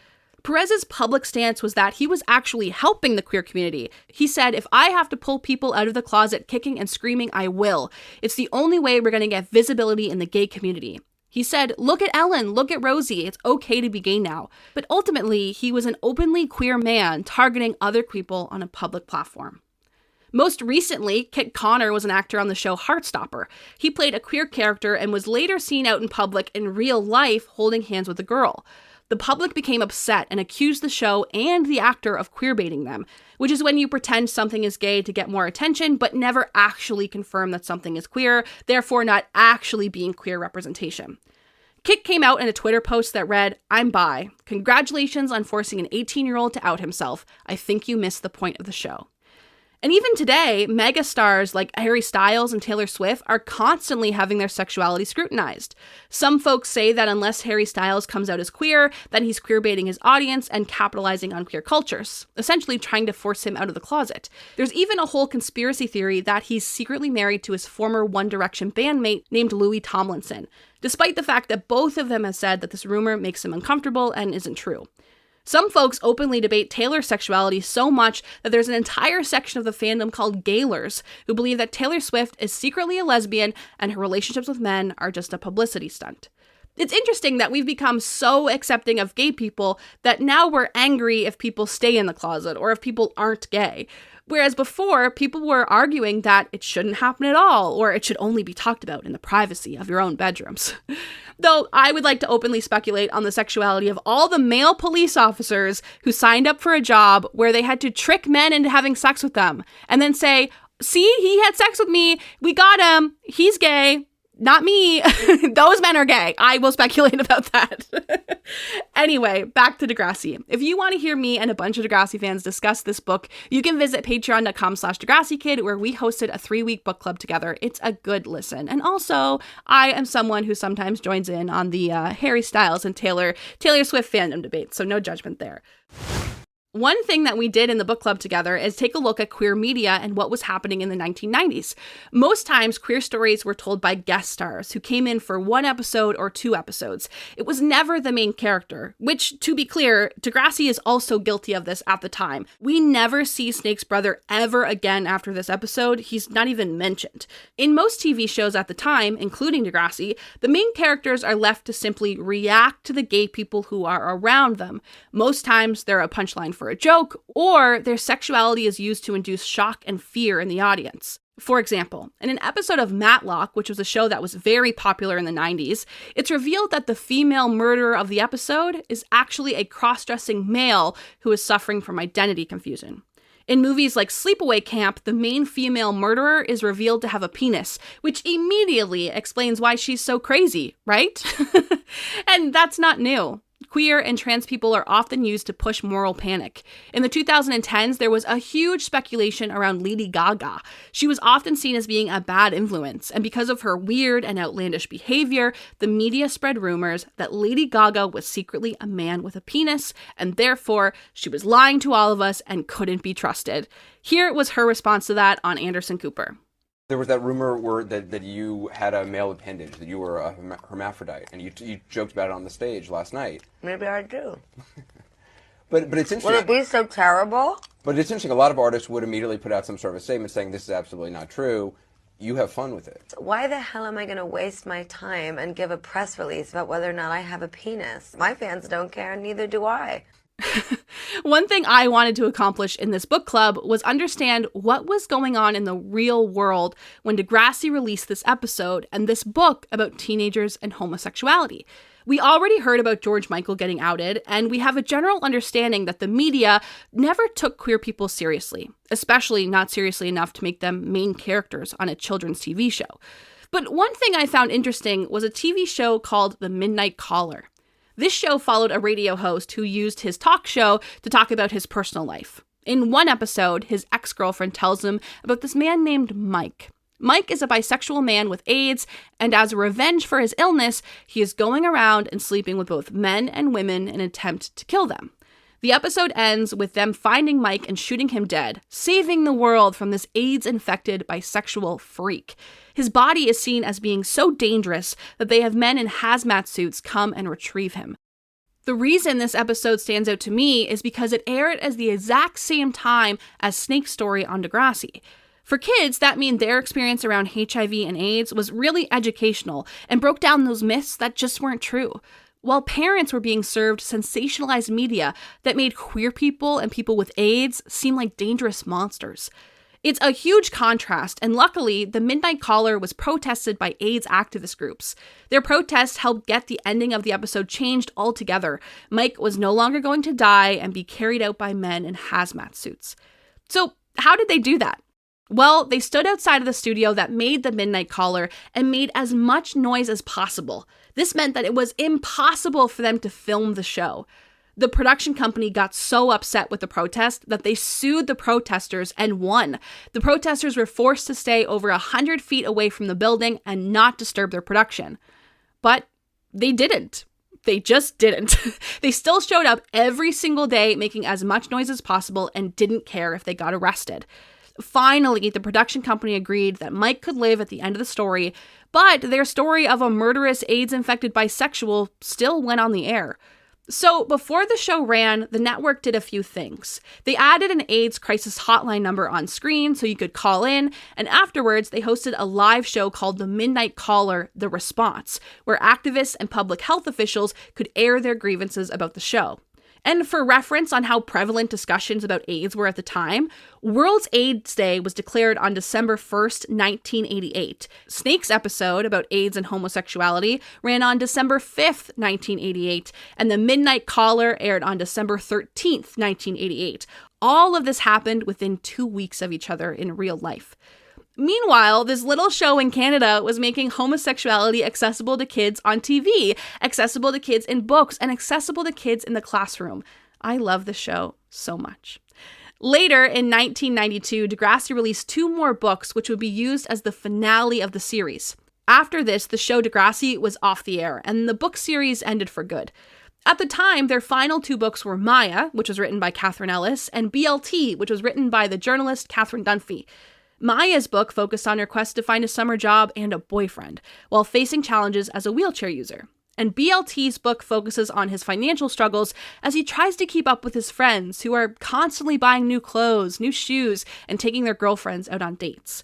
Perez's public stance was that he was actually helping the queer community. He said, "If I have to pull people out of the closet kicking and screaming, I will. It's the only way we're going to get visibility in the gay community." He said, "Look at Ellen, look at Rosie, it's okay to be gay now." But ultimately, he was an openly queer man targeting other people on a public platform. Most recently, Kit Connor was an actor on the show Heartstopper. He played a queer character and was later seen out in public in real life holding hands with a girl. The public became upset and accused the show and the actor of queerbaiting them, which is when you pretend something is gay to get more attention, but never actually confirm that something is queer, therefore not actually being queer representation. Kit came out in a Twitter post that read, "I'm bi. Congratulations on forcing an 18-year-old to out himself. I think you missed the point of the show." And even today, mega stars like Harry Styles and Taylor Swift are constantly having their sexuality scrutinized. Some folks say that unless Harry Styles comes out as queer, then he's queerbaiting his audience and capitalizing on queer cultures, essentially trying to force him out of the closet. There's even a whole conspiracy theory that he's secretly married to his former One Direction bandmate named Louis Tomlinson, despite the fact that both of them have said that this rumor makes him uncomfortable and isn't true. Some folks openly debate Taylor's sexuality so much that there's an entire section of the fandom called Gaylers who believe that Taylor Swift is secretly a lesbian and her relationships with men are just a publicity stunt. It's interesting that we've become so accepting of gay people that now we're angry if people stay in the closet or if people aren't gay. Whereas before, people were arguing that it shouldn't happen at all, or it should only be talked about in the privacy of your own bedrooms. Though I would like to openly speculate on the sexuality of all the male police officers who signed up for a job where they had to trick men into having sex with them, and then say, "See, he had sex with me, we got him, he's gay. Not me. Those men are gay." I will speculate about that. Anyway, back to Degrassi. If you want to hear me and a bunch of Degrassi fans discuss this book, you can visit patreon.com/Degrassi Kid, where we hosted a 3-week book club together. It's a good listen. And also, I am someone who sometimes joins in on the Harry Styles and Taylor Swift fandom debate, so no judgment there. One thing that we did in the book club together is take a look at queer media and what was happening in the 1990s. Most times, queer stories were told by guest stars who came in for 1 episode or 2 episodes. It was never the main character, which, to be clear, Degrassi is also guilty of this at the time. We never see Snake's brother ever again after this episode. He's not even mentioned. In most TV shows at the time, including Degrassi, the main characters are left to simply react to the gay people who are around them. Most times, they're a punchline for a joke, or their sexuality is used to induce shock and fear in the audience. For example, in an episode of Matlock, which was a show that was very popular in the 90s, it's revealed that the female murderer of the episode is actually a cross-dressing male who is suffering from identity confusion. In movies like Sleepaway Camp, the main female murderer is revealed to have a penis, which immediately explains why she's so crazy, right? And that's not new. Queer and trans people are often used to push moral panic. In the 2010s, there was a huge speculation around Lady Gaga. She was often seen as being a bad influence, and because of her weird and outlandish behavior, the media spread rumors that Lady Gaga was secretly a man with a penis, and therefore, she was lying to all of us and couldn't be trusted. Here was her response to that on Anderson Cooper. There was that rumor that you had a male appendage, that you were a hermaphrodite, and you joked about it on the stage last night. Maybe I do. But it's interesting. Would it be so terrible? But it's interesting. A lot of artists would immediately put out some sort of a statement saying this is absolutely not true. You have fun with it. Why the hell am I going to waste my time and give a press release about whether or not I have a penis? My fans don't care, and neither do I. One thing I wanted to accomplish in this book club was understand what was going on in the real world when Degrassi released this episode and this book about teenagers and homosexuality. We already heard about George Michael getting outed, and we have a general understanding that the media never took queer people seriously, especially not seriously enough to make them main characters on a children's TV show. But one thing I found interesting was a TV show called The Midnight Caller. This show followed a radio host who used his talk show to talk about his personal life. In one episode, his ex-girlfriend tells him about this man named Mike. Mike is a bisexual man with AIDS, and as a revenge for his illness, he is going around and sleeping with both men and women in an attempt to kill them. The episode ends with them finding Mike and shooting him dead, saving the world from this AIDS-infected bisexual freak. His body is seen as being so dangerous that they have men in hazmat suits come and retrieve him. The reason this episode stands out to me is because it aired at the exact same time as Snake's story on Degrassi. For kids, that means their experience around HIV and AIDS was really educational and broke down those myths that just weren't true, while parents were being served sensationalized media that made queer people and people with AIDS seem like dangerous monsters. It's a huge contrast, and luckily, the Midnight Caller was protested by AIDS activist groups. Their protest helped get the ending of the episode changed altogether. Mike was no longer going to die and be carried out by men in hazmat suits. So, how did they do that? Well, they stood outside of the studio that made the Midnight Caller and made as much noise as possible. This meant that it was impossible for them to film the show. The production company got so upset with the protest that they sued the protesters and won. The protesters were forced to stay over 100 feet away from the building and not disturb their production. But they didn't. They just didn't. They still showed up every single day, making as much noise as possible, and didn't care if they got arrested. Finally, the production company agreed that Mike could live at the end of the story, but their story of a murderous AIDS-infected bisexual still went on the air. So before the show ran, the network did a few things. They added an AIDS crisis hotline number on screen so you could call in, and afterwards they hosted a live show called The Midnight Caller, The Response, where activists and public health officials could air their grievances about the show. And for reference on how prevalent discussions about AIDS were at the time, World AIDS Day was declared on December 1st, 1988. Snake's episode about AIDS and homosexuality ran on December 5th, 1988, and The Midnight Caller aired on December 13th, 1988. All of this happened within 2 weeks of each other in real life. Meanwhile, this little show in Canada was making homosexuality accessible to kids on TV, accessible to kids in books, and accessible to kids in the classroom. I love the show so much. Later, in 1992, Degrassi released 2 more books, which would be used as the finale of the series. After this, the show Degrassi was off the air, and the book series ended for good. At the time, their final 2 books were Maya, which was written by Catherine Ellis, and BLT, which was written by the journalist Catherine Dunphy. Maya's book focused on her quest to find a summer job and a boyfriend, while facing challenges as a wheelchair user. And BLT's book focuses on his financial struggles as he tries to keep up with his friends who are constantly buying new clothes, new shoes, and taking their girlfriends out on dates.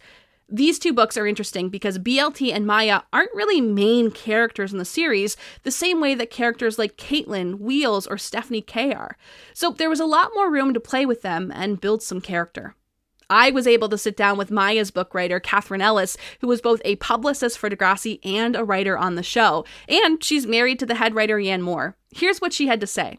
These 2 books are interesting because BLT and Maya aren't really main characters in the series, the same way that characters like Caitlin, Wheels, or Stephanie K are. So there was a lot more room to play with them and build some character. I was able to sit down with Maya's book writer, Catherine Ellis, who was both a publicist for Degrassi and a writer on the show, and she's married to the head writer, Yan Moore. Here's what she had to say.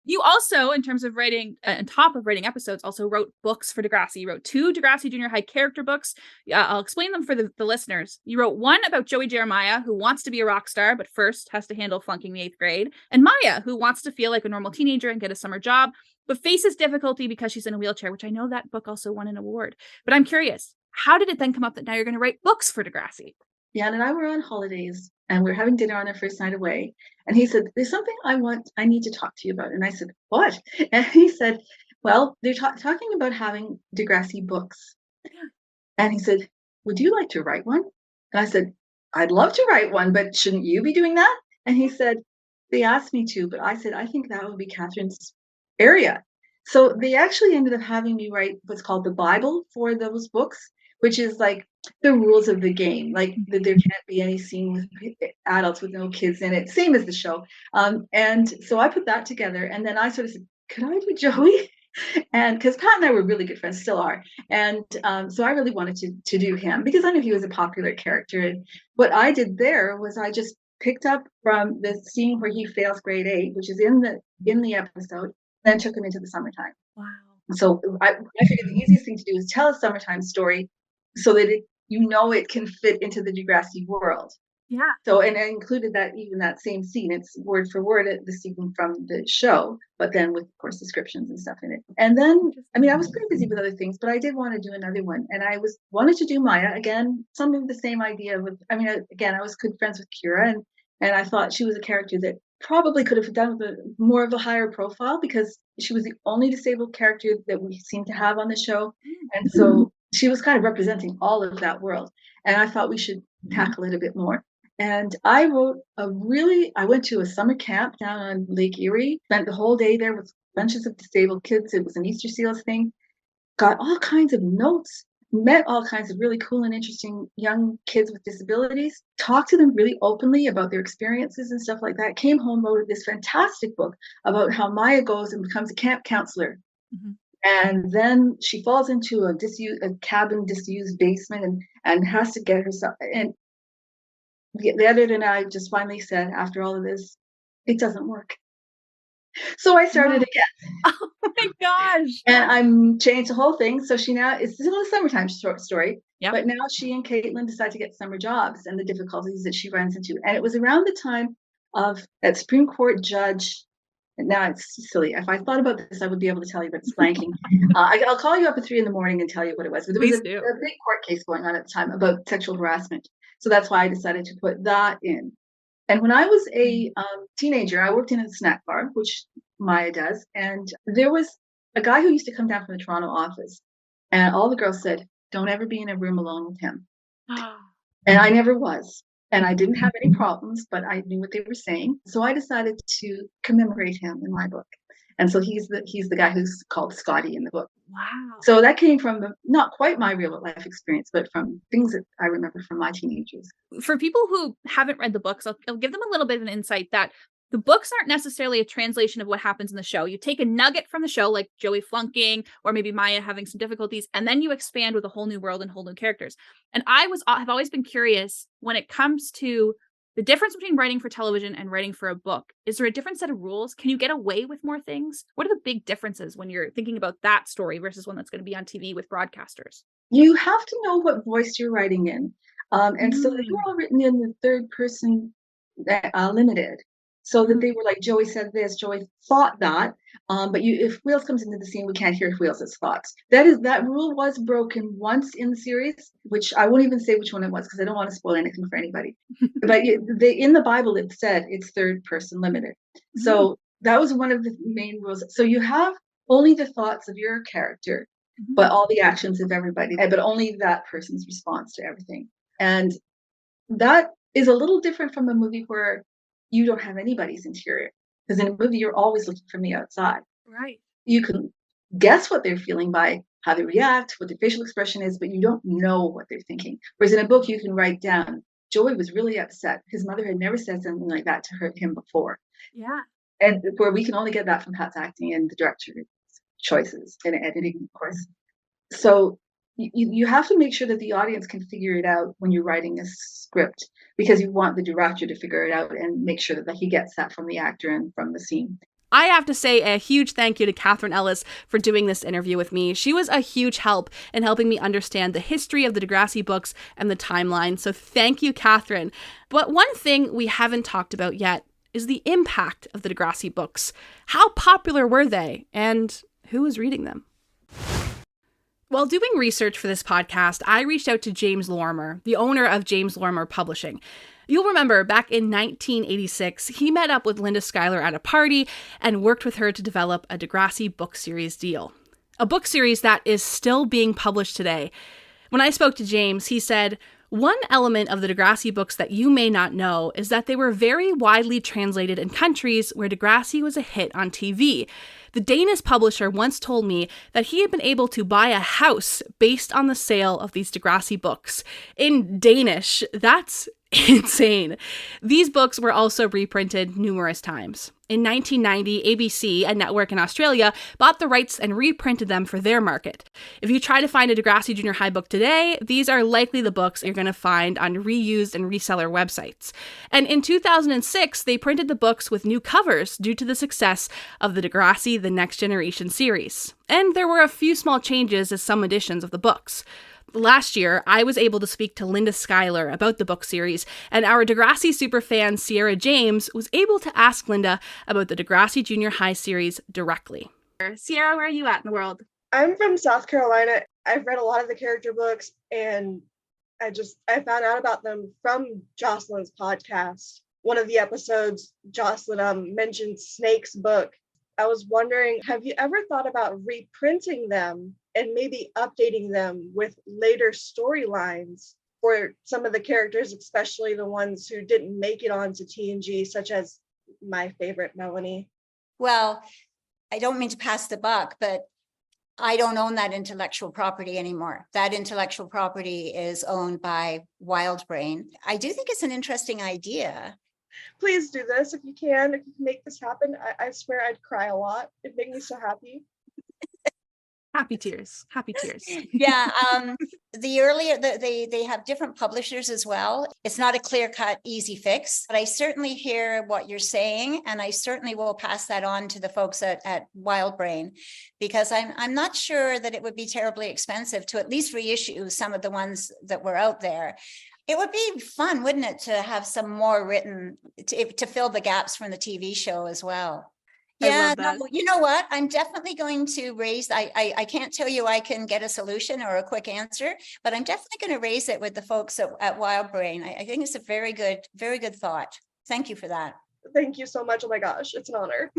You also, in terms of writing, on top of writing episodes, also wrote books for Degrassi. You wrote 2 Degrassi Junior High character books. I'll explain them for the listeners. You wrote one about Joey Jeremiah, who wants to be a rock star, but first has to handle flunking the 8th grade, and Maya, who wants to feel like a normal teenager and get a summer job, but faces difficulty because she's in a wheelchair, which I know that book also won an award. But I'm curious, how did it then come up that now you're going to write books for Degrassi? Jan and I were on holidays and we were having dinner on our first night away. And he said, there's something I need to talk to you about. And I said, what? And he said, well, they're talking about having Degrassi books. And he said, would you like to write one? And I said, I'd love to write one, but shouldn't you be doing that? And he said, they asked me to, but I said, I think that would be Catherine's area. So they actually ended up having me write what's called the Bible for those books, which is like the rules of the game. Like there can't be any scene with adults with no kids in it, same as the show. And so I put that together, and then I sort of said, could I do Joey? And because Pat and I were really good friends, still are. And so I really wanted to do him because I knew he was a popular character. And what I did there was I just picked up from the scene where he fails grade 8, which is in the episode, then took him into the summertime. Wow. So I figured the easiest thing to do is tell a summertime story so that it can fit into the Degrassi world. Yeah. So, and I included that same scene. It's word for word the scene from the show, but then with, of course, descriptions and stuff in it. And then, I was pretty busy with other things, but I did want to do another one. And I wanted to do Maya again, something the same idea with, again, I was good friends with Kira, and I thought she was a character that probably could have done with more of a higher profile because she was the only disabled character that we seem to have on the show. And so she was kind of representing all of that world. And I thought we should tackle it a bit more. And I went to a summer camp down on Lake Erie, spent the whole day there with bunches of disabled kids. It was an Easter Seals thing, got all kinds of notes, met all kinds of really cool and interesting young kids with disabilities, talked to them really openly about their experiences and stuff like that, came home, wrote this fantastic book about how Maya goes and becomes a camp counselor. And then she falls into a disused basement and has to get herself. And the editor and I just finally said, after all of this, it doesn't work. So I started again. Oh my gosh. And I'm changed the whole thing. So she now, it's still a summertime short story, Yep. but now she and Caitlin decide to get summer jobs and the difficulties that she runs into. And it was around the time of that Supreme Court judge. And now it's silly. If I thought about this, I would be able to tell you, but it's blanking. I'll call you up at 3 a.m. and tell you what it was. But there was a big court case going on at the time about sexual harassment. So that's why I decided to put that in. And when I was a teenager, I worked in a snack bar, which Maya does. And there was a guy who used to come down from the Toronto office. And all the girls said, don't ever be in a room alone with him. And I never was. And I didn't have any problems, but I knew what they were saying. So I decided to commemorate him in my book. And so he's the guy who's called Scotty in the book. Wow. So that came from not quite my real life experience, but from things that I remember from my teenagers. For people who haven't read the books, I'll give them a little bit of an insight that the books aren't necessarily a translation of what happens in the show. You take a nugget from the show, like Joey flunking or maybe Maya having some difficulties, and then you expand with a whole new world and whole new characters. And I've always been curious when it comes to the difference between writing for television and writing for a book. Is there a different set of rules? Can you get away with more things? What are the big differences when you're thinking about that story versus one that's going to be on TV with broadcasters? You have to know what voice you're writing in. And so you're all written in the third person limited. So that they were like, Joey said this, Joey thought that, but if Wheels comes into the scene, we can't hear Wheels' thoughts. That rule was broken once in the series, which I won't even say which one it was because I don't want to spoil anything for anybody. But in the Bible, it said it's third person limited. So that was one of the main rules. So you have only the thoughts of your character, but all the actions of everybody, but only that person's response to everything. And that is a little different from a movie where you don't have anybody's interior. Because in a movie, you're always looking from the outside. Right. You can guess what they're feeling by how they react, what their facial expression is, but you don't know what they're thinking. Whereas in a book, you can write down, Joey was really upset. His mother had never said something like that to hurt him before. Yeah. And where we can only get that from Pat's acting and the director's choices and editing, of course. So you have to make sure that the audience can figure it out when you're writing a script, because you want the director to figure it out and make sure that he gets that from the actor and from the scene. I have to say a huge thank you to Catherine Ellis for doing this interview with me. She was a huge help in helping me understand the history of the Degrassi books and the timeline. So thank you, Catherine. But one thing we haven't talked about yet is the impact of the Degrassi books. How popular were they, and who was reading them? While doing research for this podcast, I reached out to James Lorimer, the owner of James Lorimer Publishing. You'll remember back in 1986, he met up with Linda Schuyler at a party and worked with her to develop a Degrassi book series deal. A book series that is still being published today. When I spoke to James, he said, one element of the Degrassi books that you may not know is that they were very widely translated in countries where Degrassi was a hit on TV. The Danish publisher once told me that he had been able to buy a house based on the sale of these Degrassi books. In Danish, that's insane. These books were also reprinted numerous times. In 1990, ABC, a network in Australia, bought the rights and reprinted them for their market. If you try to find a Degrassi Junior High book today, these are likely the books you're going to find on reused and reseller websites. And in 2006, they printed the books with new covers due to the success of the Degrassi The Next Generation series. And there were a few small changes as some editions of the books. Last year, I was able to speak to Linda Schuyler about the book series, and our Degrassi superfan Sierra James was able to ask Linda about the Degrassi Junior High series directly. Sierra, where are you at in the world? I'm from South Carolina. I've read a lot of the character books, and I found out about them from Jocelyn's podcast. One of the episodes, Jocelyn mentioned Snake's book. I was wondering, have you ever thought about reprinting them and maybe updating them with later storylines for some of the characters, especially the ones who didn't make it onto TNG, such as my favorite, Melanie? Well, I don't mean to pass the buck, but I don't own that intellectual property anymore. That intellectual property is owned by Wildbrain. I do think it's an interesting idea. Please do this if you can. If you can make this happen, I swear I'd cry a lot. It'd make me so happy. Happy tears. Happy tears. Yeah. The earlier they have different publishers as well. It's not a clear-cut, easy fix, but I certainly hear what you're saying, and I certainly will pass that on to the folks at Wild Brain, because I'm not sure that it would be terribly expensive to at least reissue some of the ones that were out there. It would be fun, wouldn't it, to have some more written to fill the gaps from the TV show as well. Yeah, no, you know what? I'm definitely going to raise, I can't tell you I can get a solution or a quick answer, but I'm definitely going to raise it with the folks at Wild Brain. I think it's a very good thought. Thank you for that. Thank you so much. Oh my gosh, it's an honor.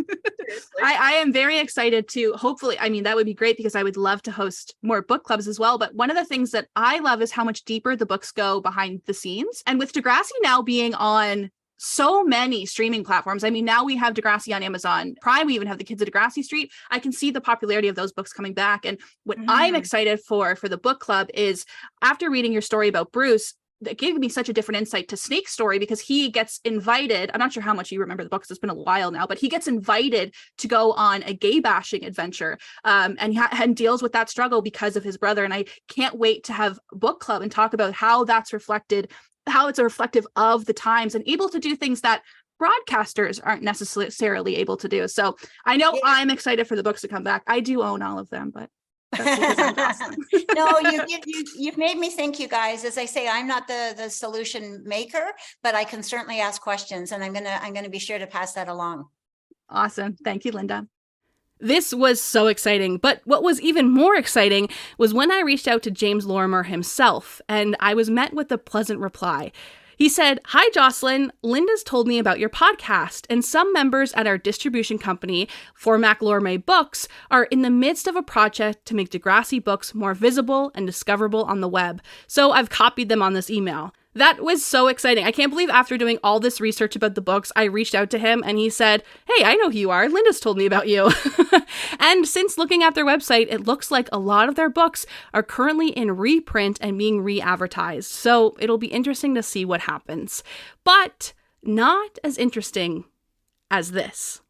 I am very excited to hopefully, I mean, that would be great because I would love to host more book clubs as well. But one of the things that I love is how much deeper the books go behind the scenes. And with Degrassi now being on so many streaming platforms. I mean, now we have Degrassi on Amazon Prime. We even have The Kids of Degrassi Street. I can see the popularity of those books coming back. And what I'm excited for the book club is, after reading your story about Bruce, that gave me such a different insight to Snake's story, because he gets invited. I'm not sure how much you remember the books. It's been a while now, but he gets invited to go on a gay bashing adventure and deals with that struggle because of his brother. And I can't wait to have book club and talk about how that's reflected, how it's a reflective of the times and able to do things that broadcasters aren't necessarily able to do. So I know I'm excited for the books to come back. I do own all of them, but that's because I'm Jocelyn. No, you've made me think, you guys. As I say, I'm not the solution maker, but I can certainly ask questions, and I'm gonna be sure to pass that along. Awesome. Thank you, Linda. This was so exciting, but what was even more exciting was when I reached out to James Lorimer himself, and I was met with a pleasant reply. He said, "Hi, Jocelyn. Linda's told me about your podcast, and some members at our distribution company, Formac Lorimer Books, are in the midst of a project to make Degrassi books more visible and discoverable on the web. So I've copied them on this email." That was so exciting. I can't believe after doing all this research about the books, I reached out to him and he said, "Hey, I know who you are. Linda's told me about you." And since looking at their website, it looks like a lot of their books are currently in reprint and being re-advertised. So it'll be interesting to see what happens. But not as interesting as this.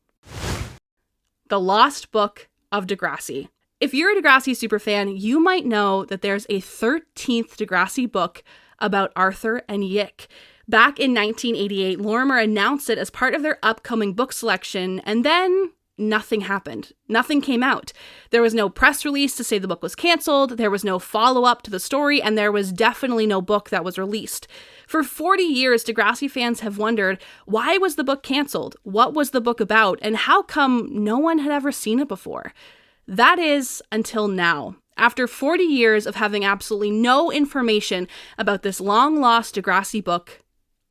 The Lost Book of Degrassi. If you're a Degrassi superfan, you might know that there's a 13th Degrassi book about Arthur and Yick. Back in 1988, Lorimer announced it as part of their upcoming book selection, and then nothing happened. Nothing came out. There was no press release to say the book was canceled, there was no follow-up to the story, and there was definitely no book that was released. For 40 years, Degrassi fans have wondered, why was the book canceled? What was the book about? And how come no one had ever seen it before? That is, until now. After 40 years of having absolutely no information about this long-lost Degrassi book,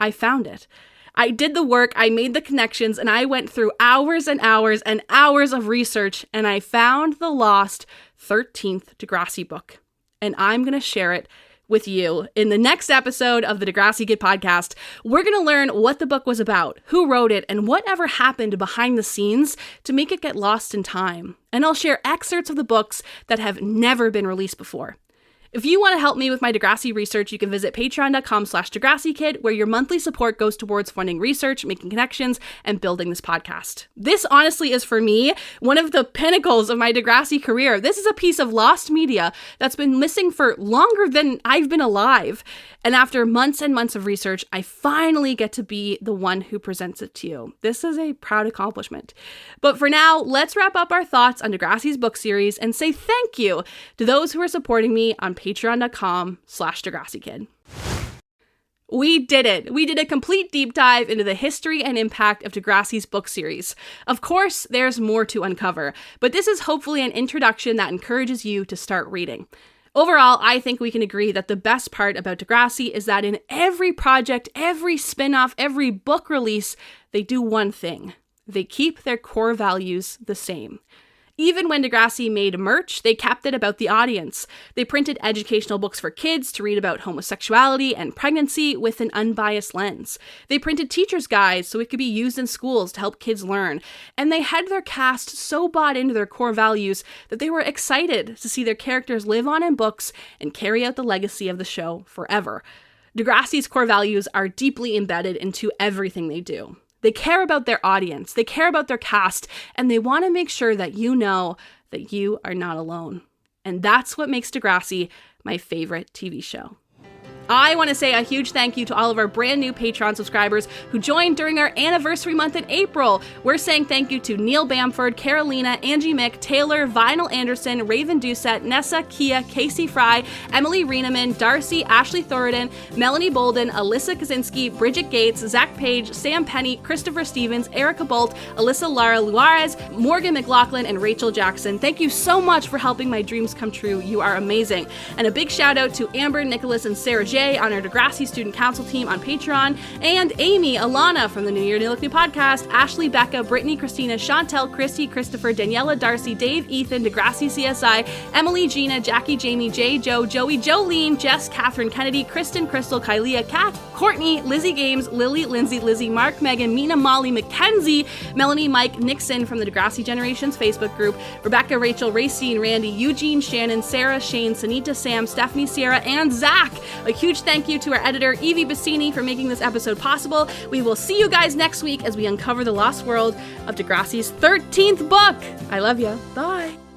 I found it. I did the work, I made the connections, and I went through hours and hours and hours of research, and I found the lost 13th Degrassi book. And I'm going to share it with you in the next episode of the Degrassi Kid podcast. We're going to learn what the book was about, who wrote it, and whatever happened behind the scenes to make it get lost in time. And I'll share excerpts of the books that have never been released before. If you want to help me with my Degrassi research, you can visit patreon.com/DegrassiKid, where your monthly support goes towards funding research, making connections, and building this podcast. This honestly is, for me, one of the pinnacles of my Degrassi career. This is a piece of lost media that's been missing for longer than I've been alive. And after months and months of research, I finally get to be the one who presents it to you. This is a proud accomplishment. But for now, let's wrap up our thoughts on Degrassi's book series and say thank you to those who are supporting me on patreon.com/DegrassiKid. We did it. We did a complete deep dive into the history and impact of Degrassi's book series. Of course, there's more to uncover, but this is hopefully an introduction that encourages you to start reading. Overall, I think we can agree that the best part about Degrassi is that in every project, every spin-off, every book release, they do one thing. They keep their core values the same. Even when Degrassi made merch, they kept it about the audience. They printed educational books for kids to read about homosexuality and pregnancy with an unbiased lens. They printed teachers' guides so it could be used in schools to help kids learn. And they had their cast so bought into their core values that they were excited to see their characters live on in books and carry out the legacy of the show forever. Degrassi's core values are deeply embedded into everything they do. They care about their audience, they care about their cast, and they want to make sure that you know that you are not alone. And that's what makes Degrassi my favorite TV show. I want to say a huge thank you to all of our brand new Patreon subscribers who joined during our anniversary month in April. We're saying thank you to Neil Bamford, Carolina, Angie Mick, Taylor, Vinyl Anderson, Raven Doucette, Nessa, Kia, Casey Fry, Emily Rieneman, Darcy, Ashley Thornton, Melanie Bolden, Alyssa Kaczynski, Bridget Gates, Zach Page, Sam Penny, Christopher Stevens, Erica Bolt, Alyssa Lara Luarez, Morgan McLaughlin, and Rachel Jackson. Thank you so much for helping my dreams come true. You are amazing. And a big shout out to Amber, Nicholas, and Sarah J. on our Degrassi Student Council team on Patreon, and Amy, Alana from the New Year New Look New podcast, Ashley, Becca, Brittany, Christina, Chantel, Christy, Christopher, Daniela, Darcy, Dave, Ethan, Degrassi CSI, Emily, Gina, Jackie, Jamie, Jay, Joe, Joey, Jolene, Jess, Catherine, Kennedy, Kristen, Crystal, Kylea, Kat, Courtney, Lizzie Games, Lily, Lindsay, Lizzie, Mark, Megan, Mina, Molly, Mackenzie, Melanie, Mike, Nixon from the Degrassi Generations Facebook group, Rebecca, Rachel, Racine, Randy, Eugene, Shannon, Sarah, Shane, Sanita, Sam, Stephanie, Sierra, and Zach. A huge thank you to our editor, Evie Bassini, for making this episode possible. We will see you guys next week as we uncover the lost world of Degrassi's 13th book. I love you. Bye.